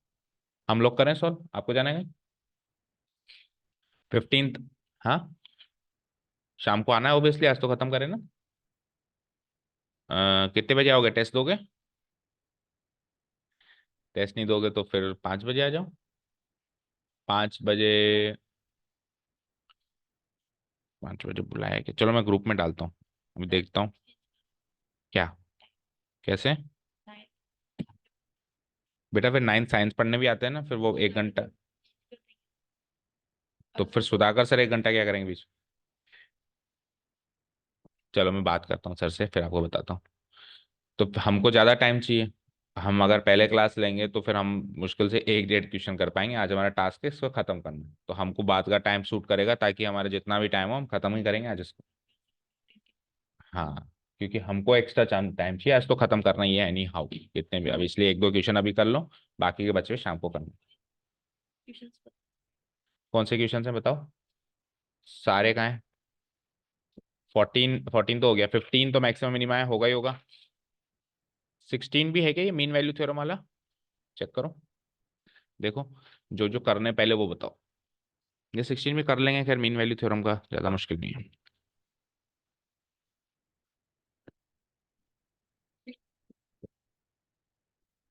हम लोग करें सॉल्व, आपको जाना है 15th। हाँ, शाम को आना है ओब्वियसली, आज तो खत्म करें ना। कितने बजे आओगे, टेस्ट दोगे, टेस्ट नहीं दोगे तो फिर 5 बजे आ जाओ, 5 बजे। 5 बजे बुलाया कि, चलो मैं ग्रुप में डालता हूँ, अभी देखता हूँ क्या, कैसे बेटा फिर 9 साइंस पढ़ने भी आते हैं ना, फिर वो 1 घंटा। तो फिर सुधाकर सर 1 घंटा क्या करेंगे बीच? चलो मैं बात करता हूँ सर से, फिर आपको बताता हूँ। तो हमको ज़्यादा टाइम चाहिए। हम अगर पहले क्लास लेंगे तो फिर हम मुश्किल से 1 डेढ़ क्वेश्चन कर पाएंगे। आज हमारा टास्क है इसको ख़त्म करना, तो हमको बाद का टाइम सूट करेगा, ताकि हमारा जितना भी टाइम हो हम ख़त्म ही करेंगे आज इसको। हाँ, क्योंकि हमको एक्स्ट्रा टाइम चाहिए आज, तो ख़त्म करना ही है एनी हाउ कितने भी। अब इसलिए 1 2 क्वेश्चन अभी कर लो, बाकी के बचे हुए शाम को करना। क्वेश्चंस पर कौन से क्वेश्चन है बताओ? सारे कहाँ हैं? 14 तो हो गया, 15 तो मैक्सिमम मिनिमम है, होगा ही होगा। 16 भी है क्या ये मीन वैल्यू थ्योरम वाला? चेक करो, देखो जो जो करने पहले वो बताओ। ये 16 में कर लेंगे, खैर मीन वैल्यू थ्योरम का ज़्यादा मुश्किल नहीं है।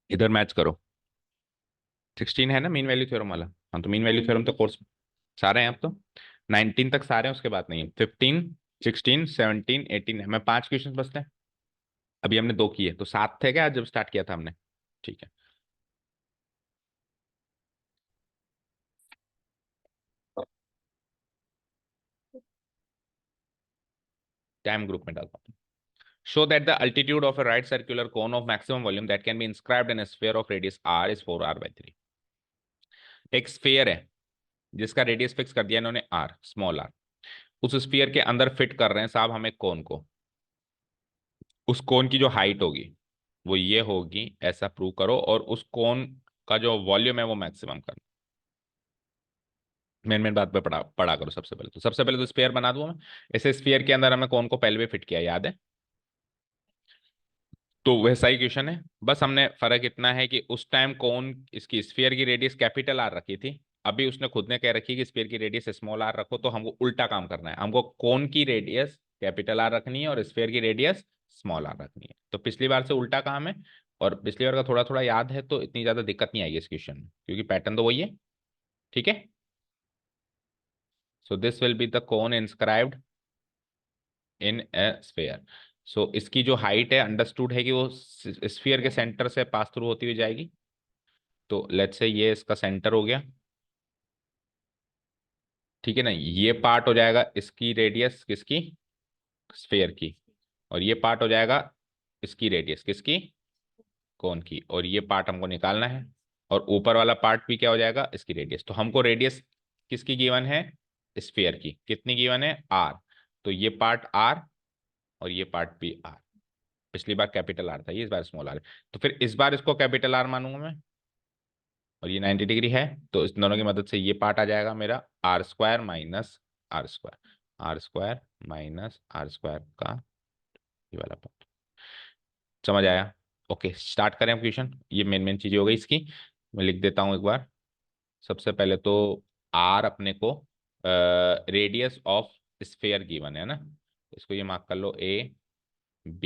इधर मैच करो। 16 है ना मीन वैल्यू थ्योरम वाला? हाँ, तो मीन वैल्यू थ्योरम तो कोर्स सारे हैं अब तो। 19 तक सारे हैं, उसके बाद नहीं है। 15 16 17 18 है, मैं 5 क्वेश्चन बचते हैं। अभी हमने 2 किए, तो 7 थे क्या आज जब स्टार्ट किया था हमने? ठीक है। टाइम ग्रुप में डालता हूँ। Show that the altitude of a right circular cone of maximum volume that can be inscribed in a sphere of radius r is 4r/3। एक स्फीयर है जिसका रेडियस फिक्स कर दिया इन्होंने r, स्मॉल r। उस स्फीयर के अंदर fit कर रहे हैं साहब हम एक कोन को। उस कोन की जो हाइट होगी वो ये होगी, ऐसा प्रूव करो, और उस कोन का जो वॉल्यूम है वो मैक्सिमम करना। मेन मेन बात पे पढ़ा पढ़ा करो। सबसे पहले तो स्फीयर बना दूं मैं। इसे स्फीयर के अंदर हमें कोन को पहले भी फिट किया, याद है? तो वैसा ही क्वेश्चन है, बस हमने फर्क इतना है कि उस टाइम कौन इसकी स्फीयर की रेडियस कैपिटल आर रखी थी, अभी उसने खुद ने कह रखी है कि स्फीयर की रेडियस स्मॉल आर रखो। तो हमको उल्टा काम करना है, हमको कौन की रेडियस कैपिटल आर रखनी है और स्फीयर की रेडियस स्मॉल आर रखनी है। तो पिछली बार से उल्टा काम है, और पिछली बार का थोड़ा थोड़ा याद है, तो इतनी ज्यादा दिक्कत नहीं आएगी इस क्वेश्चन में, क्योंकि पैटर्न तो वही है। ठीक है। So this will be the cone inscribed in a sphere. So इसकी जो हाइट है अंडरस्टूड है कि वो स्फीयर के सेंटर से पास थ्रू होती हुई जाएगी। तो लेट्स से ये इसका सेंटर हो गया, ठीक है ना? ये पार्ट हो जाएगा इसकी रेडियस किसकी? स्फीयर की। और ये पार्ट हो जाएगा इसकी रेडियस किसकी? कोन की। और ये पार्ट हमको निकालना है, और ऊपर वाला पार्ट भी क्या हो जाएगा? इसकी रेडियस। तो हमको रेडियस किसकी गिवन है? स्फीयर की। कितनी गिवन है? आर। तो ये पार्ट आर और ये पार्ट भी आर। पिछली बार कैपिटल आर था, ये इस बार स्मॉल आर। तो फिर इस बार इसको कैपिटल आर मानूंगा मैं, और ये 90 डिग्री है, तो इस दोनों की मदद से ये पार्ट आ जाएगा मेरा r² minus r²। r² minus r² का ये वाला पार्ट। समझ आया? ओके, स्टार्ट करें अब क्वेश्चन। ये मेन मेन चीजें हो गई इसकी, मैं लिख देता हूँ एक बार। सबसे पहले तो r अपने को रेडियस ऑफ स्फीयर गिवन है ना, इसको ये मार्क कर लो, A B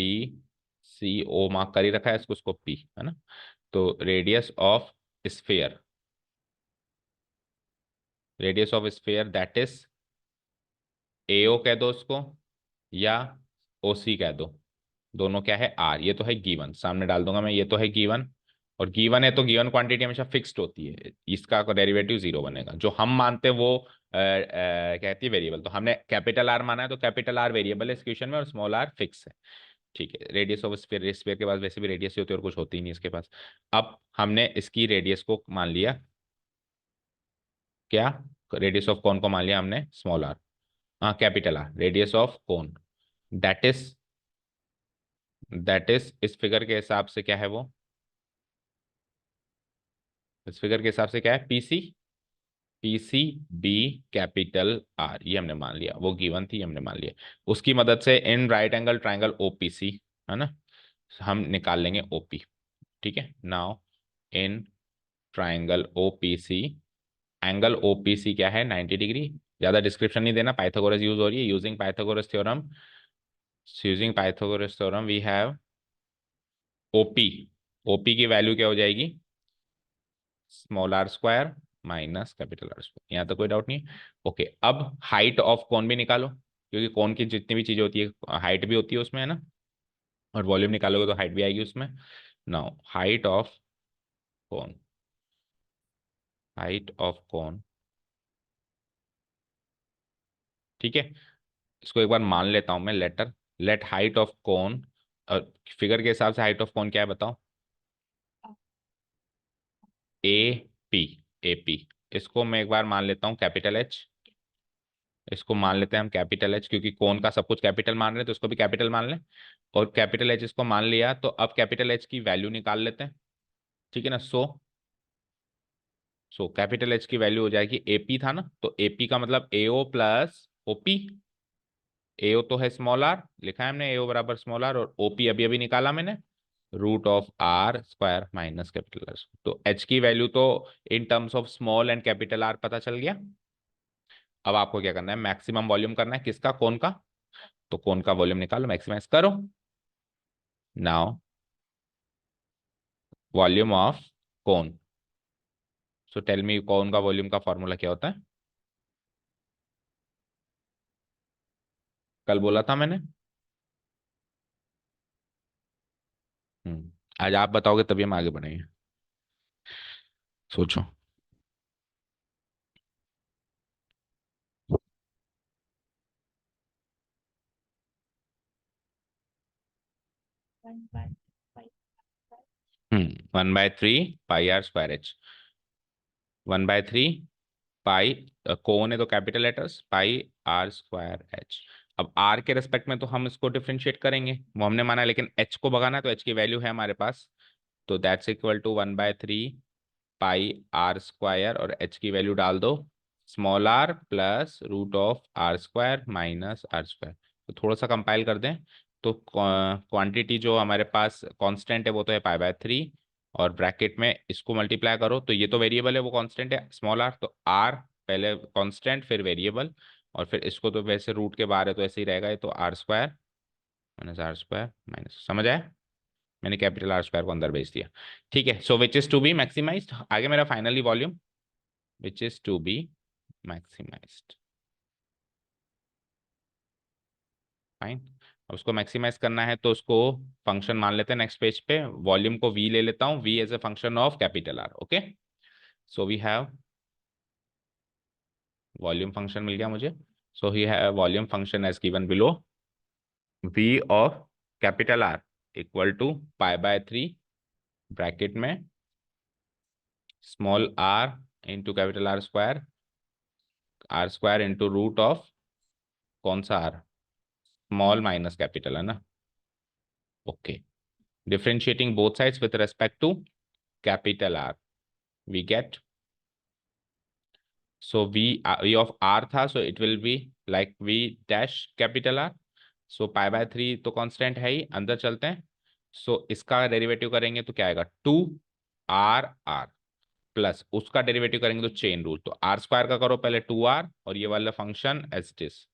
C O mark कर ही रखा है इसको, उसको P है ना। तो radius of sphere that is AO कह दो उसको, या OC कह दो। दोनों क्या है? R। ये तो है गिवन, सामने डाल दूंगा मैं, ये तो है गिवन। और गिवन है तो गिवन क्वांटिटी हमेशा फिक्स्ड होती है, इसका डेरिवेटिव 0 बनेगा। जो हम मानते हैं वो कहती है वेरिएबल। तो हमने कैपिटल आर माना है, तो कैपिटल आर वेरिएबल है इस क्वेश्चन में, और स्मॉल आर फिक्स है। ठीक है। रेडियस ऑफ स्फीयर, स्फीयर के पास वैसे भी रेडियस ही होती है और कुछ होती ही नहीं इसके पास। अब हमने इसकी रेडियस को मान लिया क्या? रेडियस ऑफ कौन को मान लिया हमने? Small R. हाँ, कैपिटल आर रेडियस ऑफ कौन। दैट इज इस फिगर के हिसाब से क्या है वो? इस फिगर के हिसाब से क्या है? पीसी बी कैपिटल आर, ये हमने मान लिया, वो गिवन थी हमने मान लिया। उसकी मदद से in right angle triangle OPC है ना, हम निकाल लेंगे ओपी। ठीक है। Now in triangle OPC, angle OPC क्या है? 90 डिग्री। ज्यादा डिस्क्रिप्शन नहीं देना, पाइथागोरस यूज हो रही है। Using Pythagoras theorem we have OP. OP की वैल्यू क्या हो जाएगी? Small r² minus capital R²। यहाँ तो कोई डाउट नहीं है। ओके, अब हाइट ऑफ कौन भी निकालो, क्योंकि कौन की जितनी भी चीजें होती है हाइट भी होती है उसमें, है ना। और वॉल्यूम निकालोगे तो हाइट भी आएगी उसमें। Now height of cone, height of cone, ठीक है। इसको एक बार मान लेता हूं मैं, लेट हाइट ऑफ कोन, और फिगर के हिसाब से हाइट ऑफ कोन क्या है बताओ, ए पी, ए पी। इसको मैं एक बार मान लेता हूँ कैपिटल एच, इसको मान लेते हैं हम कैपिटल एच, क्योंकि कोन का सब कुछ कैपिटल मान रहे हैं तो इसको भी कैपिटल मान लें। और कैपिटल एच इसको मान लिया, तो अब कैपिटल एच की वैल्यू निकाल लेते हैं, ठीक है ना। सो कैपिटल एच की वैल्यू हो जाएगी, एपी था ना, तो एपी का मतलब एओ प्लस ओपी। एओ तो है स्मॉल आर, लिखा है हमने एओ बराबर स्मॉल आर, और ओपी अभी अभी निकाला मैंने, root of R square minus capital R. तो एच की वैल्यू तो in terms of small and capital R पता चल गया। अब आपको क्या करना है, मैक्सिमम वॉल्यूम करना है, किसका, कोन का। तो कोन का वॉल्यूम निकालो, मैक्सिमाइज करो। Now volume of cone, so tell me cone का वॉल्यूम का फॉर्मूला क्या होता है, कल बोला था मैंने। आज आप बताओगे तभी हम आगे बढ़ेंगे, सोचो। 1/5. 1/3 pi R square H, 1/3 pi, cone है तो capital letters, pi R square H. अब आर के रेस्पेक्ट में तो हम इसको डिफरेंशिएट करेंगे, वो हमने माना, लेकिन एच को भगाना है तो एच की वैल्यू है हमारे पास, तो that's equal to 1/3 pi R square, और एच की वैल्यू डाल दो, small R plus root of R square minus R square. तो थोड़ा सा कंपाइल कर दें, तो क्वांटिटी जो हमारे पास कांस्टेंट है वो तो है पाई/3, और ब्रैकेट में इसको मल्टीप्लाई करो, तो ये तो वेरिएबल है, वो कांस्टेंट है स्मॉल आर, तो आर पहले कांस्टेंट फिर वेरिएबल, और फिर इसको तो वैसे रूट के बाहर है तो ऐसे ही रहेगा, ये तो R square minus R square minus, समझ आया। मैंने कैपिटल आर स्क्वायर को अंदर भेज दिया, ठीक है। So which is to be maximized, आगे मेरा finally volume which is to be maximized, fine. अब उसको मैक्सिमाइज करना है तो उसको फंक्शन मान लेते हैं, नेक्स्ट पेज पे वॉल्यूम को वी ले लेता हूँ, V as a function of capital R, okay. So we have volume function मिल गया मुझे, so he have volume function as given below, V of capital R equal to पाई/3 bracket में small R into capital R square into root of कौन सा R, small minus capital है ना, okay. Differentiating both sides with respect to capital R, we get, so V of R था, so it will be like V dash capital R, so पाई/3 तो constant है ही, अंदर चलते हैं। सो इसका डेरिवेटिव करेंगे तो क्या आएगा, 2 आर प्लस उसका डेरिवेटिव करेंगे तो चेन रूल, तो आर स्क्वायर का करो पहले 2 आर, और ये वाला फंक्शन एज इट इज,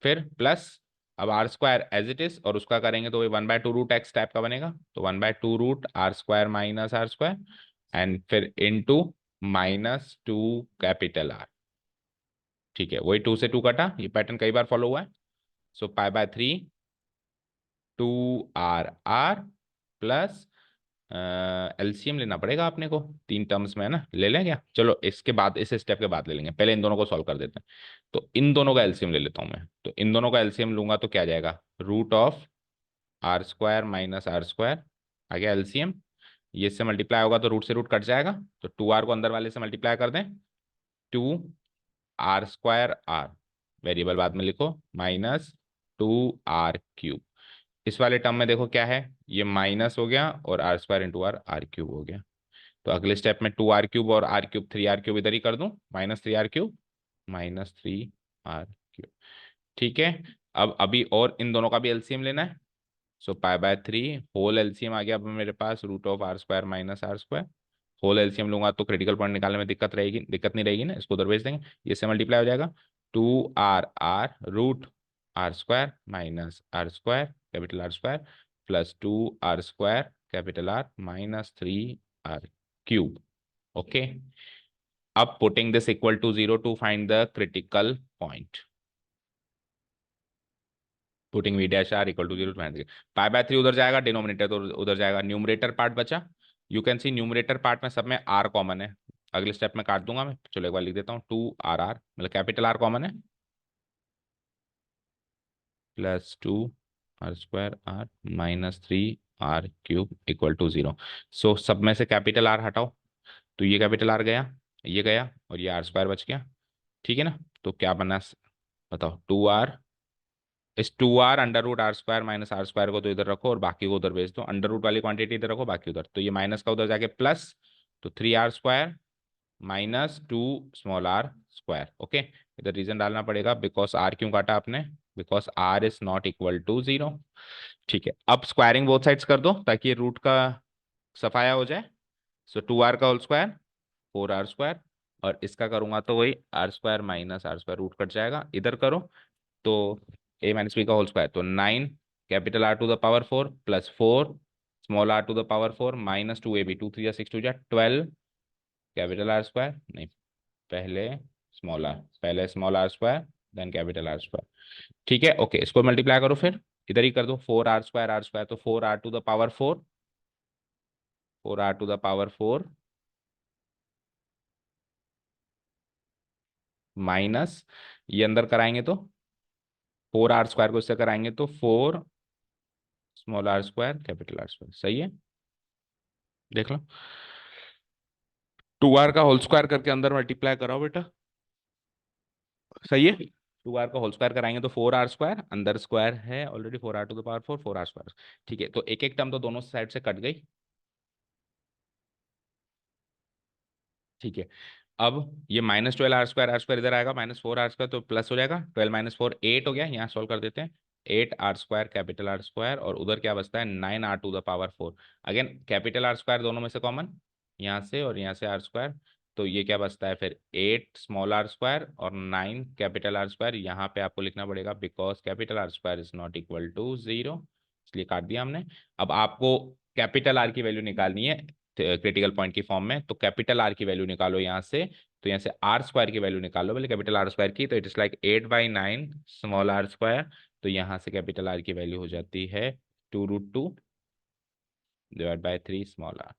फिर प्लस, अब R square as it is, और उसका करेंगे तो 1/2 रूट एक्स टाइप का बनेगा, तो 1/2 root R square minus R square, and फिर इनटू -2 कैपिटल आर, ठीक है। वही 2 से 2 कटा, ये पैटर्न कई बार फॉलो हुआ है। सो पाई/3 2 आर प्लस, एलसीएम लेना पड़ेगा अपने को, 3 टर्म्स में है ना, ले लें क्या, चलो इसके बाद, इस स्टेप के बाद ले लेंगे, पहले इन दोनों को सॉल्व कर देते हैं। तो इन दोनों का एलसीएम ले लेता हूं मैं, तो इन दोनों का एलसीएम लूंगा तो क्या जाएगा, root of R square minus R square, आ गया एलसीएम। ये इससे मल्टीप्लाई होगा तो रूट से रूट कट जाएगा, तो 2 आर को अंदर वाले से मल्टीप्लाई कर दें, 2 आर स्क्वायर आर, वेरिएबल बाद में लिखो, -2 r³ इस वाले टर्म में देखो क्या है, ये माइनस हो गया, और are square into are, r³ हो गया। तो अगले स्टेप में 2 r³ और r³, 3 r³ इधर ही कर दूं, -3 r³ -3 r³, ठीक है। अब अभी और इन दोनों का भी एलसीएम लेना है, सो पाई/3 होल एलसीएम आ गया अब मेरे पास, root of R square minus R square, whole LCM लूंगा तो क्रिटिकल पॉइंट निकालने में दिक्कत रहेगी, दिक्कत नहीं रहेगी ना, इसको उधर भेज देंगे, ये से मल्टीप्लाई हो जाएगा, 2 r root R square minus R square capital R square plus 2 r² capital R -3 r³, okay. अब putting this equal to 0 to find the critical point, putting v dash r equal to 0 to find, पाई/3 उधर जाएगा, denominator तो उधर जाएगा, numerator part बचा, you can see numerator part में सब में आर कॉमन है, अगले स्टेप में काट दूंगा मैं, चलो एक बार लिख देता हूँ, 2 RR मतलब कैपिटल आर कॉमन है, plus 2 R² -3 R³ equal to 0। So सब में से कैपिटल आर हटाओ, तो ये कैपिटल आर गया, ये गया, और ये R² बच गया, ठीक है ना। तो क्या बना, बताओ, 2R, इस 2R √R² -R² को तो इधर रखो और बाकी को उधर भेज दो, अंडर रूट वाली क्वांटिटी इधर रखो, बाकी उधर, तो ये माइनस का उधर जाके प्लस, तो 3R² -2r²। ओके, इधर रीजन डालना पड़ेगा, बिकॉज आर क्यों काटा आपने, because R is not equal to 0। ठीक है, अब स्क्वायरिंग बोथ साइड्स कर दो ताकि ये रूट का सफाया हो जाए। सो 2R का होल स्क्वायर 4R², और इसका करूंगा तो वही R² -R², रूट कट जाएगा, इधर करो तो a - b का होल स्क्वायर, तो 9 capital R to the power 4 plus 4 small r to the power 4 -2ab, 2 3 6 2 12 capital R² नहीं, पहले small r² then capital R²। ठीक है, ओके, इसको मल्टीप्लाई करो, फिर इधर ही कर दो, 4R², तो 4R to the power 4, 4R to the power 4 minus, ये अंदर कराएंगे तो 4R² को इससे कराएंगे तो 4 स्मॉल r² कैपिटल R², सही है, देख लो। 2R का होल स्क्वायर करके अंदर मल्टीप्लाई कराओ बेटा, सही है। 2R का होल स्क्वायर कराएंगे तो 4R², अंदर स्क्वायर है already, 4R to the power 4 4R²। ठीक है, तो एक एक टर्म तो दोनों साइड से कट गई। ठीक है, अब ये -12R², इधर आएगा, -4R² तो प्लस हो जाएगा, 12 - 4 8 हो गया, यहाँ सॉल्व कर देते हैं, 8R² कैपिटल R², और उधर क्या बचता है 9R to the power 4, again capital R² दोनों में से कॉमन, यहाँ से और यहाँ से R², तो ये क्या बचता है फिर 8 स्मॉल R² और 9 कैपिटल R², यहाँ पे आपको लिखना पड़ेगा because capital R² is not equal to 0, इसलिए काट दिया हमने। अब आपको कैपिटल आर की वैल्यू निकालनी है क्रिटिकल पॉइंट की फॉर्म में, तो कैपिटल आर की वैल्यू निकालो यहाँ से, तो यहाँ से R² की वैल्यू निकालो पहले, कैपिटल R² की, तो it is like 8/9 small R², तो यहाँ से कैपिटल आर की वैल्यू हो जाती है 2√2 divide by 3 small r,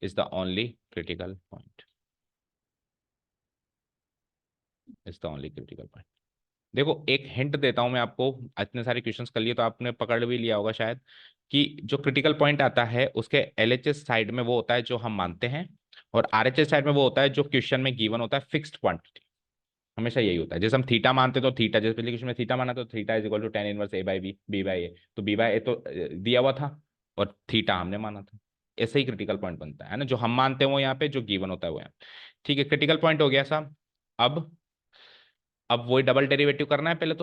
is the only critical point, is the only critical point. देखो एक हिंट देता हूं मैं आपको, इतने सारे क्वेश्चंस कर लिए तो आपने पकड़ भी लिया होगा शायद, कि जो क्रिटिकल पॉइंट आता है उसके एलएचएस साइड में वो होता है जो हम मानते हैं, और आरएचएस साइड में वो होता है जो क्वेश्चन में गिवन होता है, फिक्स्ड क्वांटिटी, हमेशा यही होता है। जैसे हम थीटा मानते तो थीटा, जैसे पिछले क्वेश्चन में थीटा माना तो theta is equal to tan inverse a/b, b/a, तो b/a तो दिया हुआ था और थीटा हमने माना था, ऐसे ही क्रिटिकल पॉइंट बनता है ना, जो हम मानते हैं वो यहाँ पे, जो गिवन होता है वो यहाँ। ठीक है, क्रिटिकल पॉइंट हो गया साहब। अब वही डबल डेरिवेटिव करना है पहले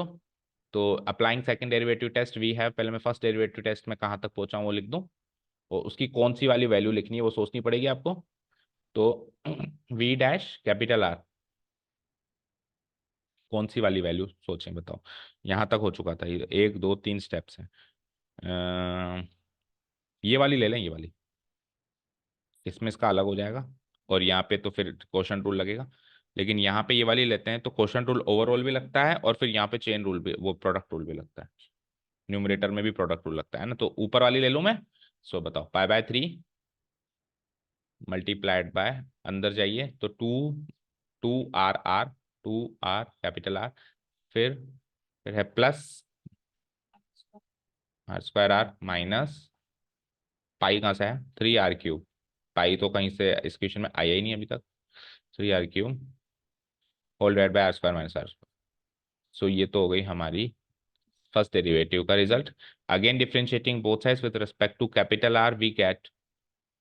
तो applying second derivative test we have, पहले मैं फर्स्ट डेरिवेटिव टेस्ट में कहाँ तक पहुंचा हूं वो लिख दूं, और उसकी कौन सी वाली वैल्यू लिखनी है वो सोचनी पड़ेगी आपको। तो वी डैश कैपिटल आर, कौन सी वाली वैल्यू सोचें बताओ, यहाँ तक हो चुका था, ये 1 2 3 स्टेप्स हैं। ये वाली ले लें, ये वाली, इसमें इसका अलग हो जाएगा, और यहाँ पे तो फिर क्वोशंट रूल लगेगा, लेकिन यहाँ पे ये वाली लेते हैं तो क्वोशंट रूल ओवरऑल भी लगता है, और फिर यहाँ पे चेन रूल भी, वो प्रोडक्ट रूल भी लगता है, न्यूमरेटर में भी प्रोडक्ट रूल लगता है ना, तो ऊपर वाली ले लूँ मैं। सो बताओ, π/3 मल्टीप्लाइड बाय, अंदर जाइए तो 2 2 R कैपिटल आर, फिर फिर है प्लस R², माइनस पाई कहाँ से है 3R³, पाई तो कहीं से इस क्वेश्चन में आया ही नहीं अभी तक, 3R³ whole divide by R² -R²। सो ये तो हो गई हमारी फर्स्ट डेरिवेटिव का result. Again differentiating both sides with respect to capital R, we get,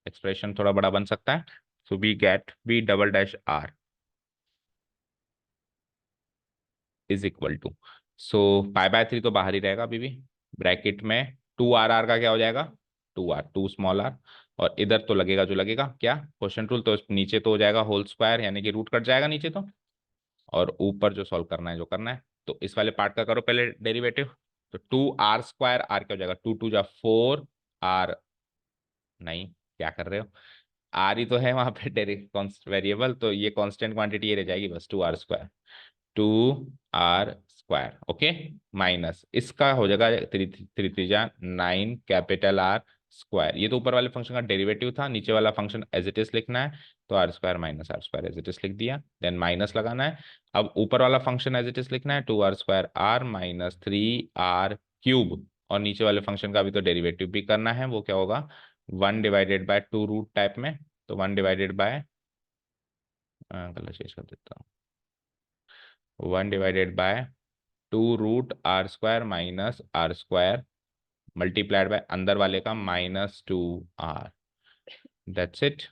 expression थोड़ा बड़ा बन सकता है, so we get v double dash r is equal to, so π/3 तो बाहर ही रहेगा अभी भी, ब्रैकेट में 2R का क्या हो जाएगा 2R, 2 स्मॉल r, और इधर तो लगेगा जो लगेगा क्या क्वेश्चन रूल, तो नीचे तो हो जाएगा होल स्क्वायर, यानी कि रूट कट जाएगा नीचे तो, और ऊपर जो सॉल्व करना है जो करना है, तो इस वाले पार्ट का करो पहले डेरिवेटिव, तो 2R², r क्या हो जाएगा 2 2 जा 4 r, नहीं क्या कर रहे हो, आर ही तो है वहां पे डायरेक्ट वेरिएबल, तो ये कांस्टेंट क्वांटिटी ये रह जाएगी बस 2R², 2R², ओके, माइनस इसका हो जाएगा 3 3 3 जा 9 कैपिटल आर स्क्वायर, ये तो ऊपर वाले फंक्शन का डेरिवेटिव था, नीचे वाला फंक्शन एज इट इज लिखना है, तो R square minus R square as it is लिख दिया, देन माइनस लगाना है। अब ऊपर वाला फंक्शन एज इट इज लिखना है, 2r² आर माइनस 3r³ और नीचे वाले फंक्शन का भी तो डेरिवेटिव भी करना है, वो क्या होगा 1/2 टाइप में, तो 1/, गलत चीज कर देता हूँ, 1/2 root r² minus r² multiplied by अंदर वाले का -2r, दैट्स इट।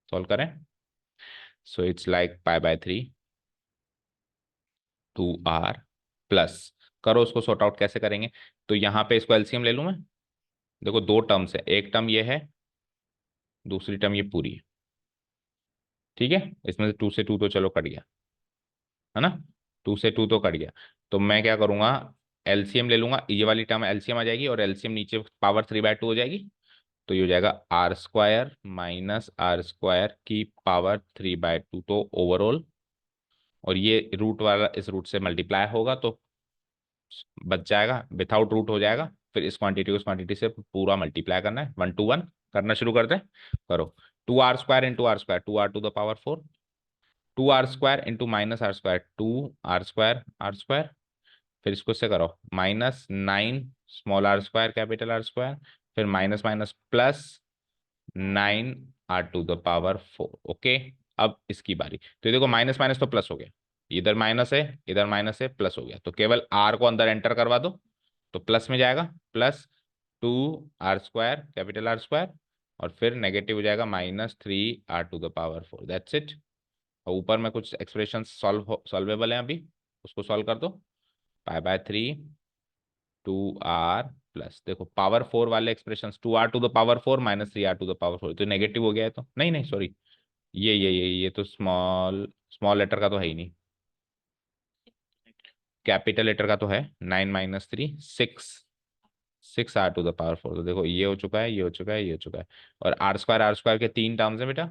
सॉल्व करें, सो इट्स लाइक π/3 2r प्लस, करो उसको सॉर्ट आउट कैसे करेंगे, तो यहाँ पे इसको एलसीएम ले लूं मैं, देखो दो टर्म्स है, एक टर्म ये है, दूसरी टर्म ये पूरी है, ठीक है, इसमें से 2 से 2 तो चलो कट गया, है ना, 2 से 2 तो कट गया, तो मैं क्या करूंगा एलसीएम ले लूंगा, ये वाली टर्म एलसीएम आ जाएगी और एलसीएम नीचे पावर 3/2 हो जाएगी, तो ये हो जाएगा r² माइनस r² की पावर 3/2, तो ओवरऑल, और ये रूट वाला इस रूट से मल्टीप्लाई होगा तो बच जाएगा, विथआउट रूट हो जाएगा, फिर इस क्वांटिटी को इस क्वांटिटी से पूरा मल्टीप्लाई करना है, 1 to 1 करना शुरू करते हैं, करो 2r² into r², 2r⁴, 2r² into minus r², 2r², फिर इसको से करो -9 स्मॉल r² कैपिटल r², फिर minus minus plus 9r⁴, okay. अब इसकी बारी, तो ये देखो माइनस माइनस तो प्लस हो गया, इधर माइनस है इधर माइनस है, प्लस हो गया, तो केवल r को अंदर एंटर करवा दो, तो प्लस में जाएगा, +2r² कैपिटल r², और फिर नेगेटिव हो जाएगा -3r⁴, दैट्स इट। और ऊपर में कुछ एक्सप्रेशन सॉल्वेबल है अभी, उसको सॉल्व कर दो, π/3 2r प्लस, देखो पावर 4 वाले एक्सप्रेशन 2r⁴ माइनस 3r⁴, तो नेगेटिव हो गया है, तो नहीं नहीं सॉरी, ये तो स्मॉल स्मॉल लेटर का तो है ही नहीं, कैपिटल लेटर का तो है, 9 माइनस 3 6r⁴, तो देखो ये हो चुका है, ये हो चुका है, ये हो चुका है, और r² के 3 टर्म्स है बेटा,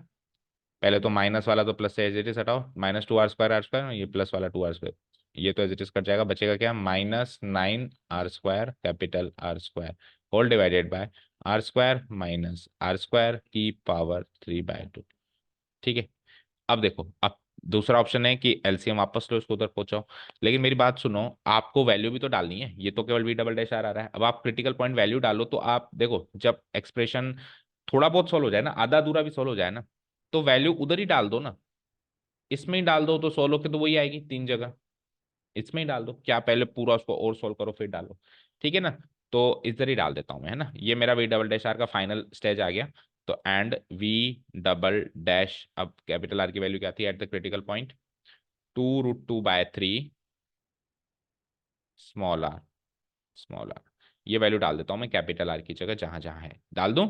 पहले तो माइनस वाला तो प्लस से एज इट इज हटाओ, -2r², ये प्लस वाला 2r², ये तो एज इट इज कट जाएगा, बचेगा क्या -9r² capital r² whole divided by r² minus r² की पावर 3/2, ठीक है। अब देखो, अब दूसरा ऑप्शन है कि एलसीएम वापस लो, उसको उधर पहुंचाओ, लेकिन मेरी बात सुनो, आपको वैल्यू भी तो डालनी है, ये तो केवल v डबल डैश आ रहा है, अब आप क्रिटिकल पॉइंट वैल्यू डालो, तो आप देखो जब एक्सप्रेशन थोड़ा बहुत सोल्व हो जाए ना, आधा अधूरा भी सोल्व हो जाए ना, तो वैल्यू उधर ही डाल दो ना, इसमें ही डाल दो, तो सोल्व के तो वही आएगी 3 जगह, इसमें ही डाल दो, क्या पहले पूरा उसको और सोल्व करो फिर डालो, ठीक है ना, तो इधर ही डाल देता हूं मैं, है ना, ये मेरा v डबल डैश आर का फाइनल स्टेज आ गया, तो एंड v डबल डैश, अब कैपिटल आर की वैल्यू क्या थी at the critical point, 2√2/3 small R, ये वैल्यू डाल देता हूं मैं कैपिटल आर की जगह, जहां जहां है डाल दूं,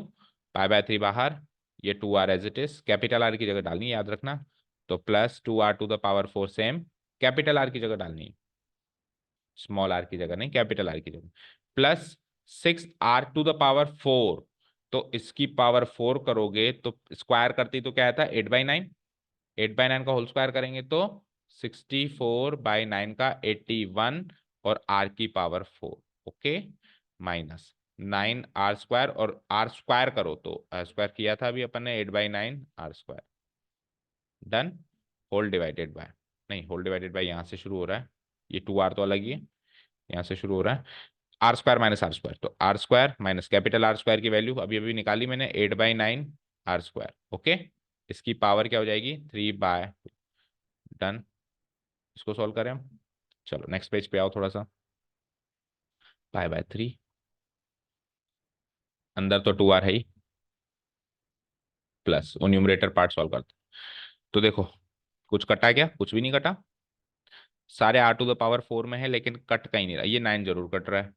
π/3 बाहर, ये 2r as it is, capital R की जगह डालनी है याद रखना, तो +2r⁴ सेम, कैपिटल आर की जगह डालनी है, स्मॉल आर की जगह नहीं, कैपिटल आर की जगह, +6r⁴, तो इसकी पावर 4 करोगे तो स्क्वायर करती तो क्या आता है 8/9, 8/9 का होल स्क्वायर करेंगे तो 64/9 का 81, और r की पावर 4, ओके, -9r² और r² करो तो r² किया था अभी अपन ने 8/9 r², done, whole divided by, नहीं होल डिवाइडेड बाय यहाँ से शुरू हो रहा है, ये 2r तो अलग ही है, यहाँ से शुरू हो रहा है, r² माइनस r², तो r² माइनस कैपिटल r² की वैल्यू अभी अभी निकाली मैंने 8/9 r², ओके, इसकी पावर क्या हो जाएगी 3/, डन, इसको सॉल्व करें हम, चलो नेक्स्ट पेज पे आओ थोड़ा सा, π/3 अंदर तो 2r है ही, प्लस वो न्यूमरेटर पार्ट सॉल्व करते, तो देखो कुछ कटा क्या, कुछ भी नहीं कटा, सारे r⁴ में है, लेकिन कट कहीं नहीं रहा, ये 9 जरूर कट रहा है,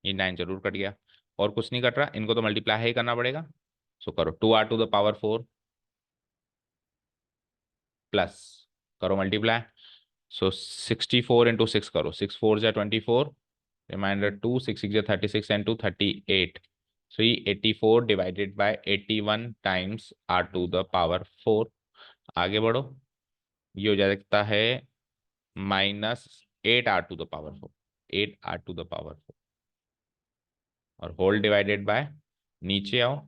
ये 9 जरूर कट गया, और कुछ नहीं कट रहा, इनको तो मल्टीप्लाई ही करना पड़ेगा, सो करो 2r⁴ प्लस, करो मल्टीप्लाई, सो 64 इंटू 6 करो, 6 4 जा 24, रिमाइंडर 2 6 6 जा 36 एंड 2 38, सो ये 84 डिवाइडेड बाय 81 टाइम्स r⁴, आगे बढ़ो, ये हो जाता है -8r⁴, 8r⁴, और होल डिवाइडेड बाय, नीचे आओ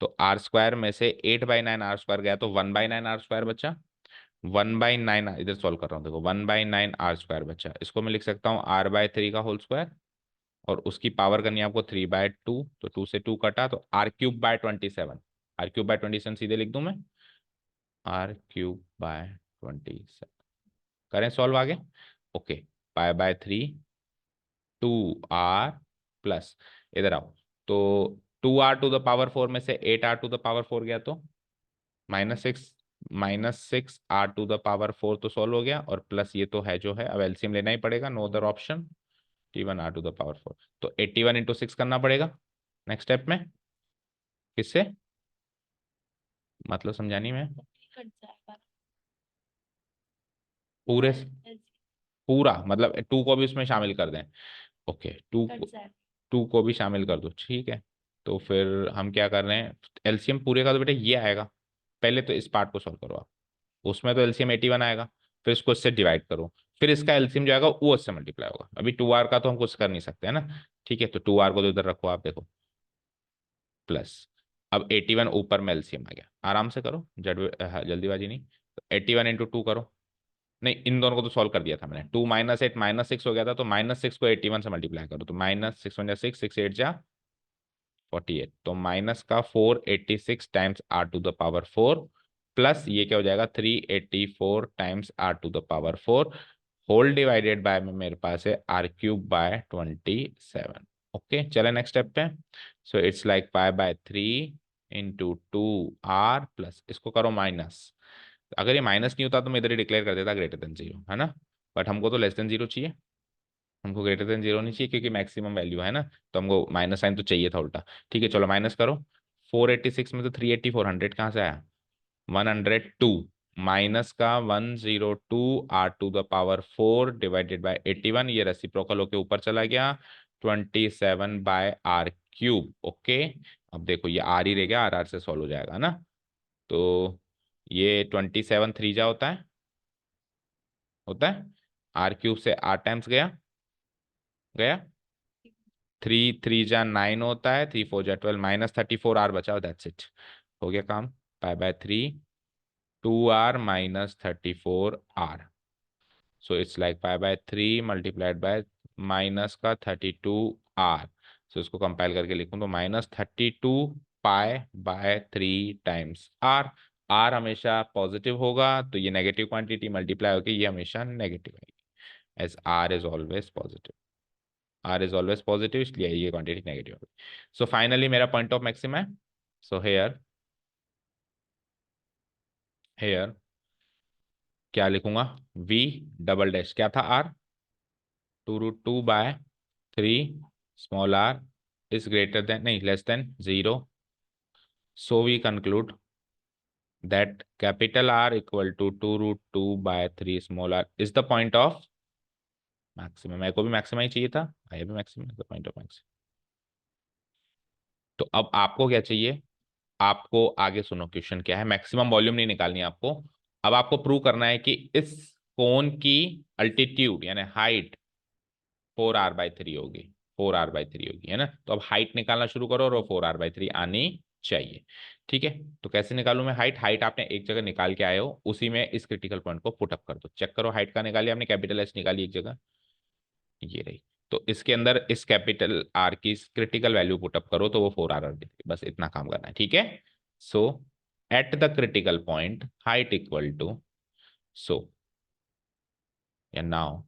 तो आर स्क्वायर में से 8/9 आर स्क्वायर गया तो 1/9 आर स्क्वायर बचा। 1/9, इधर सॉल्व कर रहा हूँ देखो, 1/9 आर स्क्वायर बचा, इसको मैं लिख सकता हूँ r/3 का होल स्क्वायर, और उसकी पावर करनी है आपको 3/2, तो 2 से 2 कटा तो r³/27, r³/27 सीधे लिख दूं मैं, r³/27। करें सॉल्व आगे। ओके, π/3 2r प्लस, इधर आओ तो 2r⁴ में से 8r⁴ गया तो -6, -6r⁴ तो सॉल्व हो गया, और प्लस ये तो है जो है, अब एलसीएम लेना ही पड़ेगा, नो अदर ऑप्शन, t1r⁴ तो 81 इंटू 6 करना पड़ेगा नेक्स्ट स्टेप में। किससे, मतलब समझानी में, कट जाएगा। पूरे, LCM पूरा मतलब 2 को भी उसमें शामिल कर दें। ओके, कट जाएगा। 2 को भी शामिल कर दो, ठीक है। तो फिर हम क्या कर रहे हैं, एलसीएम पूरे का तो बेटा ये आएगा, पहले तो इस पार्ट को सॉल्व करो आप, उसमें तो एलसीएम 81 आएगा, फिर इसको इससे डिवाइड करो, फिर इसका एलसीएम जो आएगा वो इससे मल्टीप्लाई होगा। अभी 2r का तो हम कुछ कर नहीं सकते है ना, ठीक है, तो 2r को तो इधर रखो आप, देखो प्लस, अब 81 ऊपर में एलसीएम आ गया, आराम से करो, जल्दीबाजी नहीं, तो 81 इंटू 2 करो, नहीं इन दोनों को तो सॉल्व कर दिया था मैंने, 2 -8 -6 हो गया था, तो -6 को 81 से मल्टीप्लाई करो, तो -6 6 6 8 जा 48, तो माइनस का 486 टाइम्स r⁴ प्लस ये क्या हो जाएगा 384 times r⁴ whole divided bye में मेरे पास है r³/27। ओके, चले नेक्स्ट स्टेप पे। So it's like π/3 into 2r plus, इसको करो माइनस, अगर ये माइनस नहीं होता तो मैं इधर ही डिक्लेयर कर देता ग्रेटर देन 0, है ना, बट हमको तो लेस देन 0 चाहिए, हमको ग्रेटर देन 0 नहीं चाहिए क्योंकि मैक्सिमम वैल्यू है ना, तो हमको माइनस साइन तो चाहिए था उल्टा। ठीक है, चलो माइनस करो, 486 में तो 384, 100 कहाँ से आया, 102, माइनस का 102 r⁴ डिवाइडेड बाय 81, ये रेसिप्रोकल होके ऊपर चला गया, 27/r³। ओके, अब देखो ये r ही रह गया, r से सॉल्व हो जाएगा ना, तो ये 27 3 जा होता है r³ से r टाइम्स गया गया, 3 3 जा 9 होता है, 3 4 जा 12, -34 r बचा, दैट्स इट, हो गया काम। π/3 2r -34r, so it's like π/3 multiplied by minus का 32r, सो इसको कंपाइल करके लिखूं तो -32 π/3 टाइम्स r, r हमेशा पॉजिटिव होगा तो ये नेगेटिव क्वांटिटी मल्टीप्लाई होगी, ये हमेशा नेगेटिव आएगी, as r is always positive, r is always positive, इसलिए ये क्वांटिटी नेगेटिव होगी। सो फाइनली मेरा पॉइंट ऑफ मैक्सिमम है, सो हेयर हेयर क्या लिखूंगा, v डबल डैश, क्या था r, 2√2/3 small r is greater than, नहीं less than 0, so we conclude that capital R equal to 2√2/3 small r is the point of maximum। मेरे को भी maximum ही चाहिए था, आया भी maximum, the point of maximum. तो अब आपको क्या चाहिए, आपको आगे सुनो, क्वेश्चन क्या है, मैक्सिमम वॉल्यूम नहीं निकालनी है आपको, अब आपको प्रूव करना है कि इस कोन की अल्टीट्यूड यानी हाइट 4r/3 होगी, 4r/3 होगी, है ना, तो अब हाइट निकालना शुरू करो और वो 4r/3 आनी चाहिए। ठीक है, तो कैसे निकालूं मैं हाइट, हाइट आपने एक जगह निकाल के आए हो, उसी में इस क्रिटिकल पॉइंट को पुटअप कर दो, चेक करो हाइट का निकाली आपने, कैपिटल एच निकाली एक जगह, ये रही, तो इसके अंदर इस कैपिटल आर की क्रिटिकल वैल्यू पुटअप करो तो वो 4r आ जाएगी, बस इतना काम करना है, ठीक है। So at the critical point height equal to, so या नाउ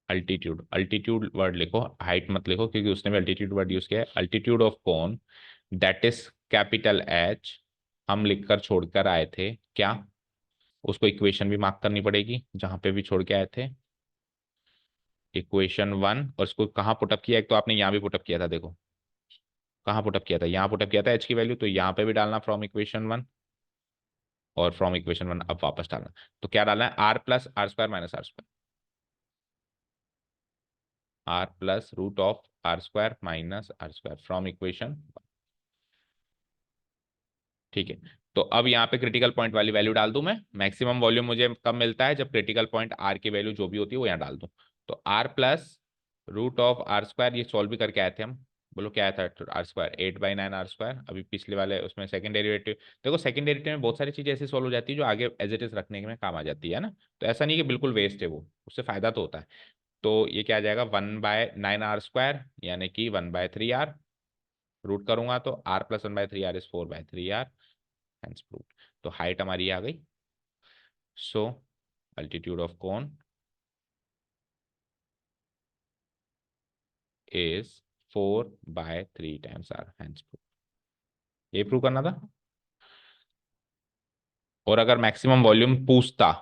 अल्टीट्यूड, अल्टीट्यूड वर्ड लिखो, हाइट मत लिखो क्योंकि उसने भी अल्टीट्यूड वर्ड यूज किया है, altitude of cone that is capital H, हम लिखकर छोड़कर आए थे क्या, उसको इक्वेशन भी मार्क करनी पड़ेगी जहां पे भी छोड़ के आए थे, इक्वेशन 1, और उसको कहाँ पुटअप किया, एक तो आपने यहाँ भी पुटअप किया था, देखो कहाँ पुटअप किया था, यहाँ पुटअप किया था एच की वैल्यू, तो यहाँ पे भी डालना फ्रॉम इक्वेशन 1, और फ्रॉम इक्वेशन 1 अब वापस डालना, तो क्या डालना है, r+r² - r², r+√r² - r² from equation, ठीक है। तो अब यहाँ पे क्रिटिकल पॉइंट वाली वैल्यू डाल दूं मैं, मैक्सिमम वॉल्यूम मुझे कब मिलता है, जब क्रिटिकल पॉइंट आर की वैल्यू जो भी होती है वो यहाँ डाल दूं, तो r+ root of R square, ये सॉल्व भी करके आए थे हम। बोलो क्या आया था आर स्क्वायर, 8/9 आर स्क्वायर। अभी पिछले वाले उसमें सेकंड डेरिवेटिव, देखो सेकंड डेरिवेटिव में बहुत सारी चीजें ऐसी सॉल्व हो जाती है जो आगे एज इट इज रखने में काम आ जाती है ना। तो ऐसा नहीं कि बिल्कुल वेस्ट है वो, उससे फायदा तो होता है। तो ये क्या आ जाएगा, 1/9 आर स्क्वायर, यानी कि 1/3 आर। रूट करूंगा तो R plus 1/3 R is 4/3 R, hence prove. तो हाइट हमारी आ गई। So altitude of cone is 4/3 times R, hence prove. ये प्रूव करना था। और अगर मैक्सिमम वॉल्यूम पूछता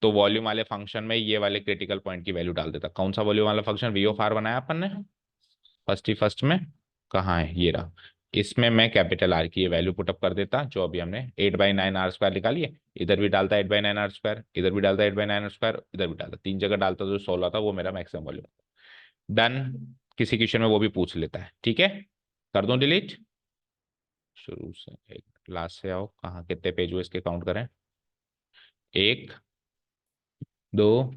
तो वॉल्यूम वाले फंक्शन में ये वाले क्रिटिकल पॉइंट की वैल्यू डाल देता। कौन सा वॉल्यूम वाला फंक्शन, वी ऑफ आर बनाया अपन ने फर्स्ट ही फर्स्ट में, कहाँ है ये रहा। इसमें मैं कैपिटल आर की ये वैल्यू पुटअप कर देता, जो अभी हमने 8/9 आर स्क्वायर निकाली है। इधर भी डालता 8/9 आर स्क्वायर, इधर भी डालता 8/9 आर स्क्वायर, इधर भी डालता, तीन जगह डालता, जो 16 था वो मेरा मैक्सिमम वॉल्यूम। डन। किसी क्वेश्चन में वो भी पूछ लेता है, ठीक है। कर दूं डिलीट। शुरू से एक, लास्ट से आओ, कहाँ कितने पेज हुए इसके काउंट करें। एक, दो,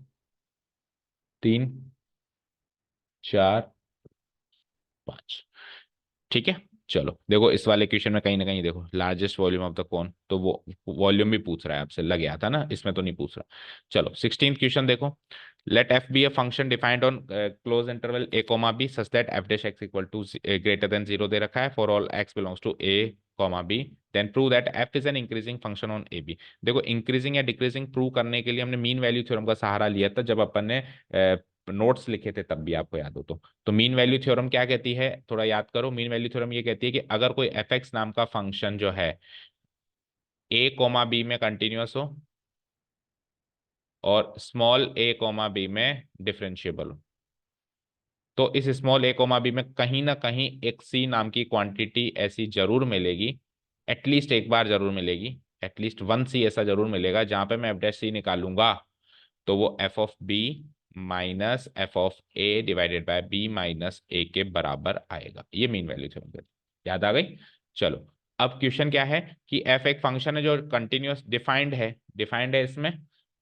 तीन, चार, पांच। ठीक है। चलो देखो इस वाले क्वेश्चन में कहीं ना कहीं देखो लार्जेस्ट वॉल्यूम ऑफ द कौन, तो वो वॉल्यूम भी पूछ रहा है आपसे, लग गया था ना, इसमें तो नहीं पूछ रहा। चलो 16th क्वेश्चन देखो। Let f be a function defined on close interval a comma b such that f dash x equal to greater than 0 दे रखा है for all x belongs to a comma b. Then prove that f is an increasing function on a b. देखो increasing या decreasing prove करने के लिए हमने mean value theorem का सहारा लिया था जब अपन ने नोट्स लिखे थे, तब भी आपको याद हो तो मीन वैल्यू थ्योरम क्या कहती है, थोड़ा याद करो। मीन वैल्यू थ्योरम ये कहती है कि अगर कोई एफ एक्स नाम का फंक्शन जो है ए कोमा बी में कंटिन्यूअस हो और स्मॉल ए कोमा बी में डिफरेंशिएबल हो, तो इस स्मॉल ए कोमा बी में कहीं ना कहीं एक सी नाम की क्वांटिटी ऐसी जरूर मिलेगी, एटलीस्ट एक बार जरूर मिलेगी, एटलीस्ट वन सी ऐसा जरूर मिलेगा जहां पे मैं एफ डैश सी निकालूंगा तो वो F of B minus F of A divided by B minus A के बराबर आएगा। ये मीन वैल्यू थ्योरम, याद आ गई। चलो अब क्वेश्चन क्या है कि एफ एक फंक्शन है जो कंटिन्यूअस डिफाइंड है इसमें,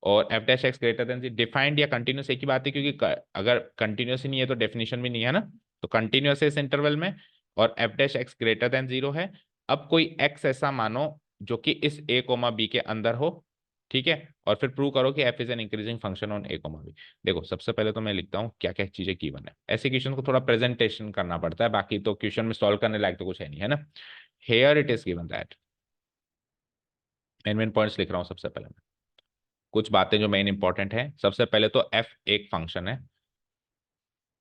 और F dash x greater then defined या कंटिन्यूअस एक ही बात है, क्योंकि अगर कंटिन्यूअस ही नहीं है तो डेफिनेशन भी नहीं है ना। तो कंटिन्यूअस है इस इंटरवल में, और F dash x greater than 0 है। अब कोई एक्स ऐसा मानो जो कि इस ए कोमा बी के अंदर हो, ठीक है, और फिर प्रूव करो कि f is an increasing function on a comma b. देखो सबसे पहले तो मैं लिखता हूँ क्या क्या चीजें गिवन है। ऐसे क्वेश्चन को थोड़ा प्रेजेंटेशन करना पड़ता है, बाकी तो क्वेश्चन में सॉल्व करने लायक तो कुछ है नहीं, है ना। Here it is given that, main main points लिख रहा हूँ सबसे पहले मैं, कुछ बातें जो मेन इंपॉर्टेंट है। सबसे पहले तो एफ एक फंक्शन है,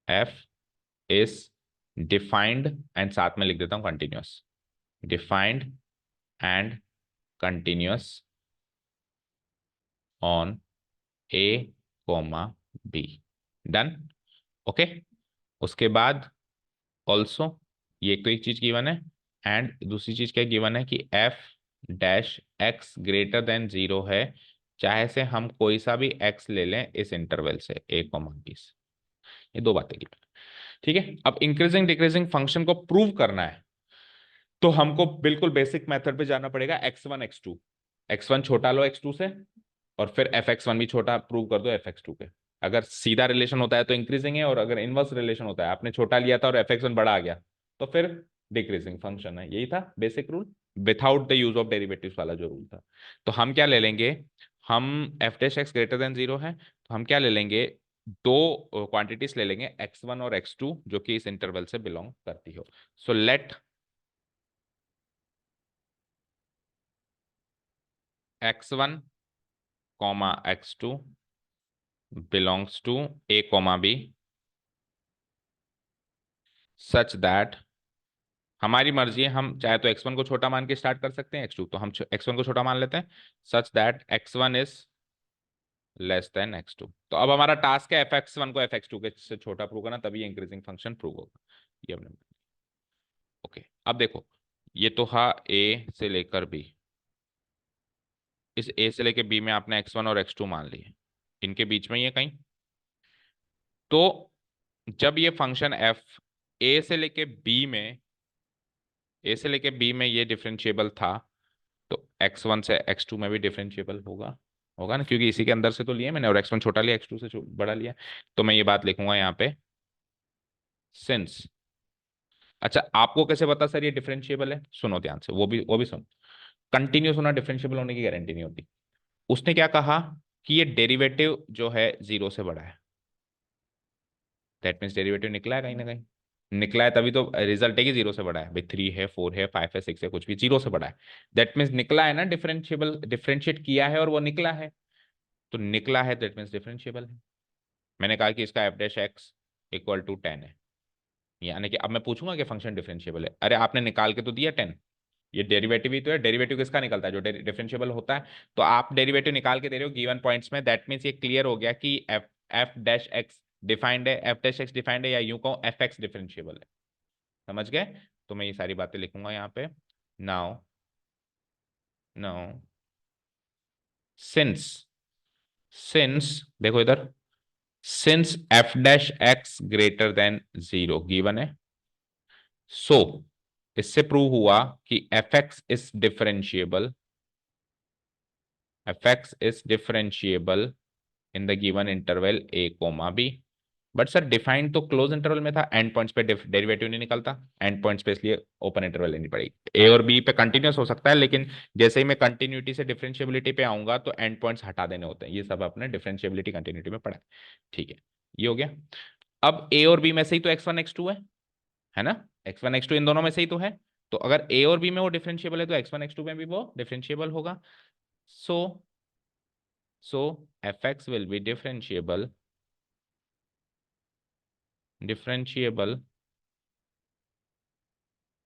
एफ इज डिफाइंड एंड साथ में लिख देता हूँ continuous, defined and continuous on a comma b. Done. Okay. उसके बाद ऑल्सो, ये तो एक चीज गिवन है, एंड दूसरी चीज क्या गिवन है कि F dash x greater than 0 है, चाहे से हम कोई सा भी एक्स ले लें इस इंटरवल से ए कॉमा बी से। ये दो बातें गिवन है, ठीक है। अब इंक्रीजिंग डिक्रीजिंग फंक्शन को प्रूव करना है तो हमको बिल्कुल बेसिक मेथड पे जाना पड़ेगा, x1 x2, x1 छोटा लो x2 से, और फिर fx1 भी छोटा प्रूव कर दो fx2 पे। अगर सीधा रिलेशन होता है तो इंक्रीजिंग है, और अगर इनवर्स रिलेशन होता है, आपने छोटा लिया था और fx1 बड़ा आ गया, तो फिर डिक्रीजिंग फंक्शन है। यही था basic rule, without the use of derivatives वाला जो रूल था। तो हम क्या ले लेंगे, हम F dash x greater than 0 है तो हम क्या ले लेंगे, दो क्वांटिटीज ले लेंगे x1 और x2 जो कि इस इंटरवल से बिलोंग करती हो। So let x1 comma x2 belongs to a comma b such that, हमारी मर्जी है, हम चाहे तो x1 को छोटा मान के स्टार्ट कर सकते हैं, x2 तो हम x1 को छोटा मान लेते हैं, such that x1 is less than x2। तो अब हमारा टास्क है fx1 को fx2 के से छोटा प्रूव करना, तभी इंक्रीजिंग फंक्शन प्रूव होगा। ये हमने, ओके। अब देखो ये तो था a से लेकर b, इस a से लेकर b में आपने x1 और x2 मान लिए, इनके बीच में ये कहीं, तो जब ये फंक्शन f a से लेके b में, ए से लेके बी में ये डिफरेंशिएबल था, तो x1 से x2 में भी डिफरेंशिएबल होगा, होगा ना, क्योंकि इसी के अंदर से तो लिए मैंने, और x1 छोटा लिया x2 से बड़ा लिया। तो मैं ये बात लिखूंगा यहाँ पे, सिंस, अच्छा आपको कैसे पता सर ये डिफरेंशिएबल है? सुनो ध्यान से, वो भी सुनो। कंटिन्यूस होना डिफरेंशिएबल होने की गारंटी नहीं होती। उसने क्या कहा कि ये डेरिवेटिव जो है जीरो से बड़ा है, दैट मीन्स डेरिवेटिव निकला है कहीं ना कहीं, निकला है तभी तो रिजल्ट है कि जीरो से बड़ा है भाई। 3 है, 4 है, 5 है, 6 है, कुछ भी जीरो से बड़ा है, दैट मीन्स निकला है ना, डिफरेंशिएबल, डिफरेंशिएट किया है और वो निकला है, तो निकला है दैट मीन्स डिफरेंशिएबल है। मैंने कहा कि इसका f dash x equal to 10 है, यानी कि अब मैं पूछूंगा कि फंक्शन डिफरेंशिएबल है, अरे आपने निकाल के तो दिया 10, ये डेरिवेटिव ही तो है। डेरिवेटिव किसका निकलता है? जो डिफरेंशिएबल होता है। तो आप डेरिवेटिव निकाल के दे रहे हो गिवन पॉइंट्स में, दैट मीन्स ये क्लियर हो गया कि F F dash x defined है, एफ डैश एक्स डिफाइंड है, या यूं कहूं एफ एक्स डिफरेंशिएबल है। समझ गए? तो मैं ये सारी बातें लिखूंगा यहाँ पे। नाउ नाउ सिंस, सिंस देखो इधर, since f dash x greater than zero given है, सो इससे प्रूव हुआ कि f x is differentiable, f x is differentiable in the given interval a comma b. But sir defined तो close interval में था, and points पे derivative नहीं निकलता, एंड पॉइंट्स पे इसलिए ओपन इंटरवल लेनी पड़ेगी। ए और बी पे कंटिन्यूस हो सकता है, लेकिन जैसे ही मैं कंटिन्यूटी से डिफरेंशिएबिलिटी पे आऊंगा तो एंड पॉइंट्स हटा देने होते हैं। ये सब अपने डिफरेंशिएबिलिटी कंटिन्यूटी में पढ़ा है। ठीक है, ये हो गया। अब ए और बी में से ही तो एक्स वन एक्स टू है ना, एक्स वन एक्स टू इन दोनों में से ही तो है। तो अगर ए और बी में वो डिफरेंशिएबल है तो एक्स वन एक्स टू में भी वो डिफरेंशिएबल होगा। So so F X will be differentiable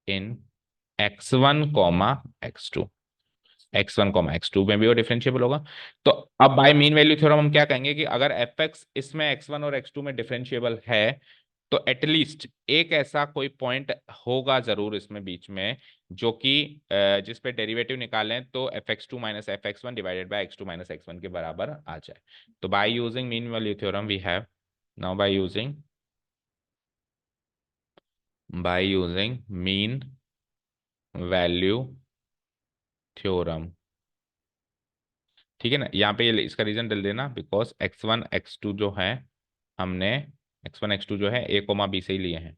in x1 comma x2, x1 comma x2 में भी वो डिफरेंशिएबल होगा। तो अब बाय मीन वैल्यू थ्योरम हम क्या कहेंगे कि अगर एफ एक्स इसमें x1 और x2 में डिफरेंशिएबल है, तो एटलीस्ट एक ऐसा कोई पॉइंट होगा जरूर इसमें बीच में, जो कि जिस पे डेरिवेटिव निकालें तो f x two minus f x one divided by x two minus x one के बराबर आ जाए। तो by using mean value theorem we have, now by using mean value theorem, ठीक है ना, यहाँ पे ये इसका रीजन डाल देना, because x one x two जो है हमने, एक्स वन एक्स टू जो है ए कोमा बी से ही लिए हैं,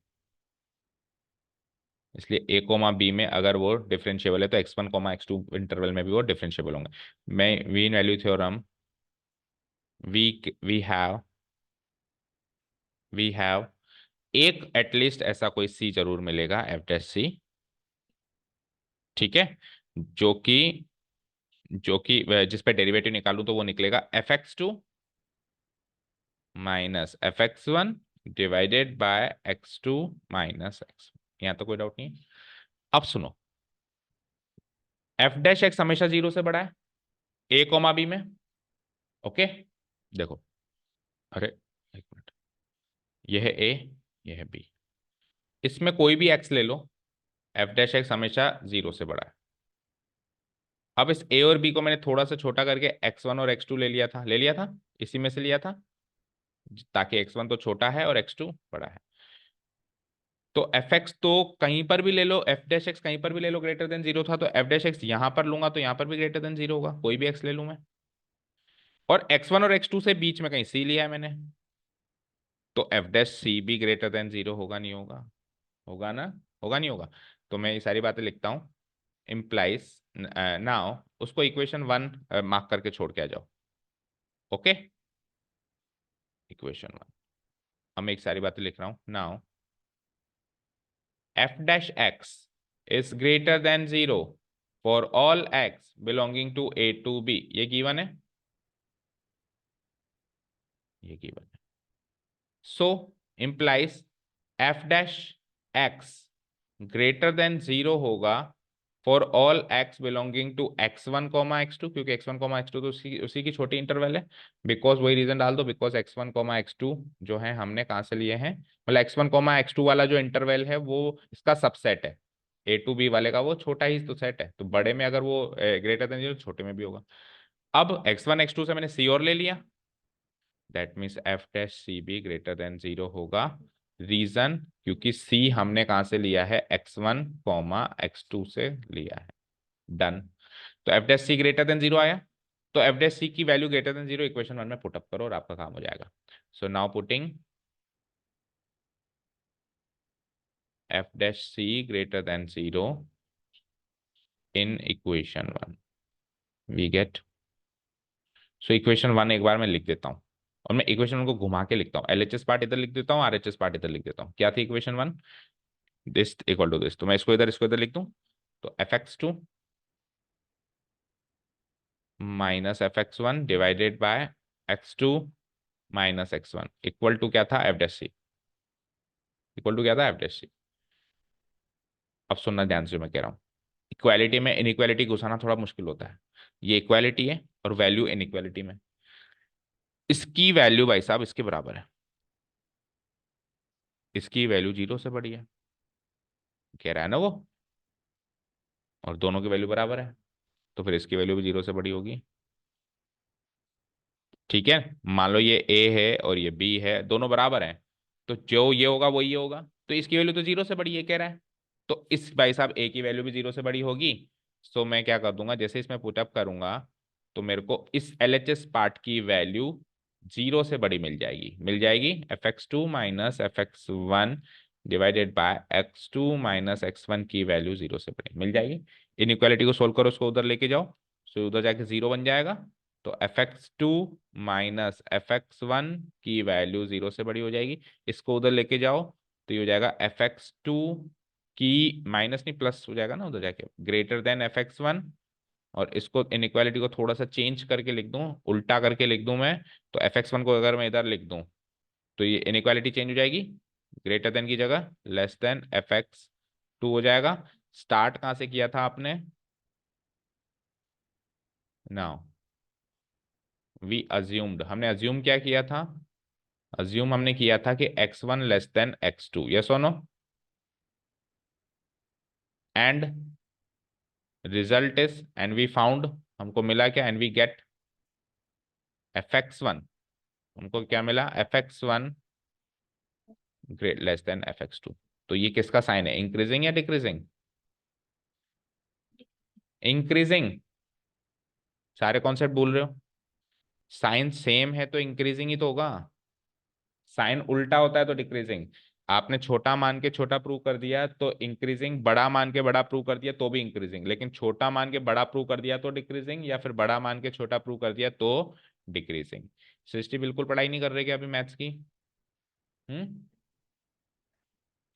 इसलिए ए कोमा बी में अगर वो डिफरेंशिएबल है तो x one comma x two interval में भी वो डिफरेंशिएबल होंगे। मैं mean value theorem, we we have we have एक एटलीस्ट ऐसा कोई सी जरूर मिलेगा, एफ डैश सी, ठीक है, जो कि जिस पे डेरिवेटिव निकालूं तो वो निकलेगा f x two minus f x one divided by x two minus x. यहां तो कोई डाउट नहीं है। अब सुनो, एफ डैश एक्स हमेशा जीरो से बड़ा है ए कोमा बी में, ओके। देखो, अरे एक मिनट, यह है ए, यह है बी, इसमें कोई भी एक्स ले लो, एफ डैश एक्स हमेशा जीरो से बड़ा है। अब इस ए और बी को मैंने थोड़ा सा छोटा करके एक्स वन और एक्स टू ले लिया था, इसी में से लिया था, ताकि एक्स वन तो छोटा है और एक्स टू बड़ा है। तो एफ एक्स तो कहीं पर भी ले लो, एफ डैश एक्स कहीं पर भी ले लो ग्रेटर देन जीरो था, तो एफ डैश एक्स यहां पर लूंगा तो यहां पर भी ग्रेटर देन जीरो होगा, कोई भी एक्स ले लूं मैं। और एक्स वन और एक्स टू से बीच में कहीं सी लिया है मैंने, तो एफ डैश सी भी ग्रेटर देन जीरो होगा नहीं होगा? होगा ना, होगा नहीं होगा? तो मैं ये सारी बातें लिखता हूँ, इम्प्लाइज नाउ, उसको इक्वेशन वन मार्क करके छोड़ के आ जाओ, ओके, इक्वेशन वन। अब मैं एक सारी बातें लिख रहा हूँ। Now F dash X is greater than zero for all X belonging to A to B, ये गिवन है, ये गिवन है। So implies F dash x greater than zero होगा for all X belonging to X one comma x two, क्योंकि X one comma x two तो उसी की छोटी इंटरवल है, बिकॉज वही रीजन डाल दो, because x one comma x two जो है हमने कहाँ से लिए हैं, मतलब x one comma x two वाला जो इंटरवल है वो इसका सबसेट है, ए टू बी वाले का वो छोटा ही तो सेट है, तो बड़े में अगर वो ग्रेटर देन जीरो, छोटे में भी होगा। अब एक्स वन एक्स टू से मैंने सी और ले लिया, that means f dash c भी ग्रेटर देन जीरो होगा। रीजन, क्योंकि सी हमने कहां से लिया है, x one comma x two से लिया है। डन। तो f dash c greater than zero आया, तो एफ डैश सी की value greater than zero equation one में पुटअप करो और आपका काम हो जाएगा। So now putting f dash c greater than 0 in equation 1, we get. So equation 1 एक बार मैं लिख देता हूँ, और मैं इक्वेशन 1 को घुमा के लिखता हूँ। एलएचएस पार्ट इधर लिख देता हूँ, आरएचएस पार्ट इधर लिख देता हूँ। क्या थी equation 1? This equal to this. तो मैं इसको इधर लिख दूँ, तो fx2 minus fx1 divided by x2 minus x1 equal to क्या था? F dash c. Equal to क्या था? F dash c. अब सुनना ध्यान से जो मैं कह रहा हूँ। इक्वालिटी में इनइक्वालिटी घुसाना थोड़ा मुश्किल होता है। ये इक्वालिटी है और वैल्यू इनइक्वालिटी में, इसकी वैल्यू भाई साहब इसके बराबर है, इसकी वैल्यू 0 से बड़ी है, कह रहा है ना वो, और दोनों की वैल्यू बराबर है, तो फिर इसकी वैल्यू भी 0 से बड़ी होगी। ठीक है, मान लो ये ए है और ये बी है, दोनों बराबर हैं, तो जो ये होगा वो ये होगा, तो इसकी वैल्यू तो 0 से बड़ी है कह रहा है, तो इस भाई साहब ए की वैल्यू भी 0 से बड़ी होगी। सो मैं क्या कर दूंगा, जैसे इसमें पुटअप करूंगा, तो मेरे को इस एलएचएस पार्ट की वैल्यू 0 से बड़ी मिल जाएगी fx2 minus fx1 divided by x2 minus x1 की वैल्यू 0 से बड़ी मिल जाएगी। इनइक्वालिटी को सोल्व करो, उसको उधर लेके जाओ, सो उधर जाके 0 बन जाएगा, तो fx2 माइनस fx1 की वैल्यू 0 से बड़ी हो जाएगी। इसको उधर लेके जाओ, तो ये हो जाएगा fx2 की माइनस नहीं प्लस हो जाएगा ना उधर जाके, ग्रेटर देन fx1। और इसको इनइक्वालिटी को थोड़ा सा चेंज करके लिख दूं, उल्टा करके लिख दूं मैं, तो fx1 को अगर मैं इधर लिख दूं, तो ये इनइक्वालिटी चेंज हो जाएगी, ग्रेटर देन की जगह लेस देन fx2 हो जाएगा। स्टार्ट कहां से किया था आपने? नाउ वी अज्यूम्ड, हमने अज्यूम क्या किया था? अज्यूम हमने किया था कि x1 less than x2, yes और no, and result is, and we found, हमको मिला क्या? एंड वी गेट fx1, उनको क्या मिला? fx1 great less than fx2। तो ये किसका साइन है, इंक्रीजिंग या डिक्रीजिंग? इंक्रीजिंग। सारे कॉन्सेप्ट बोल रहे हो, साइन सेम है तो इंक्रीजिंग ही तो होगा, साइन उल्टा होता है तो डिक्रीजिंग। आपने छोटा मान के छोटा प्रूव कर दिया तो इंक्रीजिंग, बड़ा मान के बड़ा प्रूव कर दिया तो भी इंक्रीजिंग, लेकिन छोटा मान के बड़ा प्रूव कर दिया तो डिक्रीजिंग, या फिर बड़ा मान के छोटा प्रूव कर दिया तो डिक्रीजिंग। सृष्टि बिल्कुल पढ़ाई नहीं कर रहे क्या अभी मैथ्स की?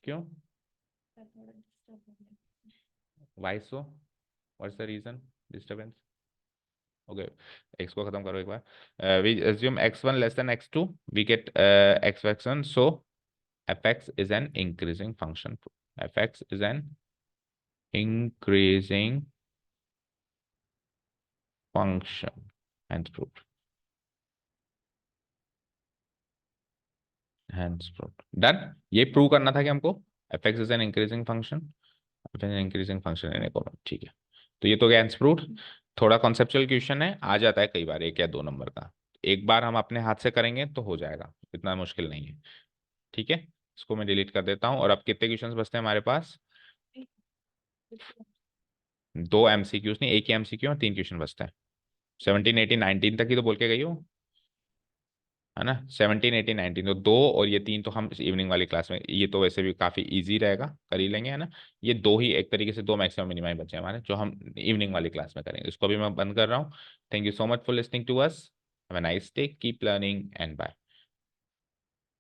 क्यों? Why so? What's the reason disturbance? Okay, X को खत्म करो एक बार। We assume x1 less than x2, we get x1, so fx is an increasing function, fx is an increasing function, hence proved, hence proved, done. ये prove करना था कि हमको fx is an increasing function, increasing function in common, ठीक है। तो ये तो गया hence proved। थोड़ा कॉन्सेप्चुअल क्वेश्चन है, आ जाता है कई बार 1 या 2 नंबर का, एक बार हम अपने हाथ से करेंगे तो हो जाएगा, इतना मुश्किल नहीं है। ठीक है, इसको मैं डिलीट कर देता हूँ। और अब कितने क्वेश्चंस बचते हैं हमारे पास? 2 MCQs नहीं, एक ही MCQ और 3 क्वेश्चन बचते हैं। 17 18 19 तक ही तो बोल के गई हो, है ना? 17 18 19, तो 2 और ये 3 तो हम इस इवनिंग वाली क्लास में, ये तो वैसे भी काफी इजी रहेगा, कर ही लेंगे, है ना? ये दो ही एक तरीके से 2 मैक्सिमम मिनिमम बचे हैं हमारे, जो हम इवनिंग वाली क्लास में करेंगे। इसको भी मैं बंद कर रहा हूँ। Thank you so much for listening to us, have a nice day, keep learning and bye.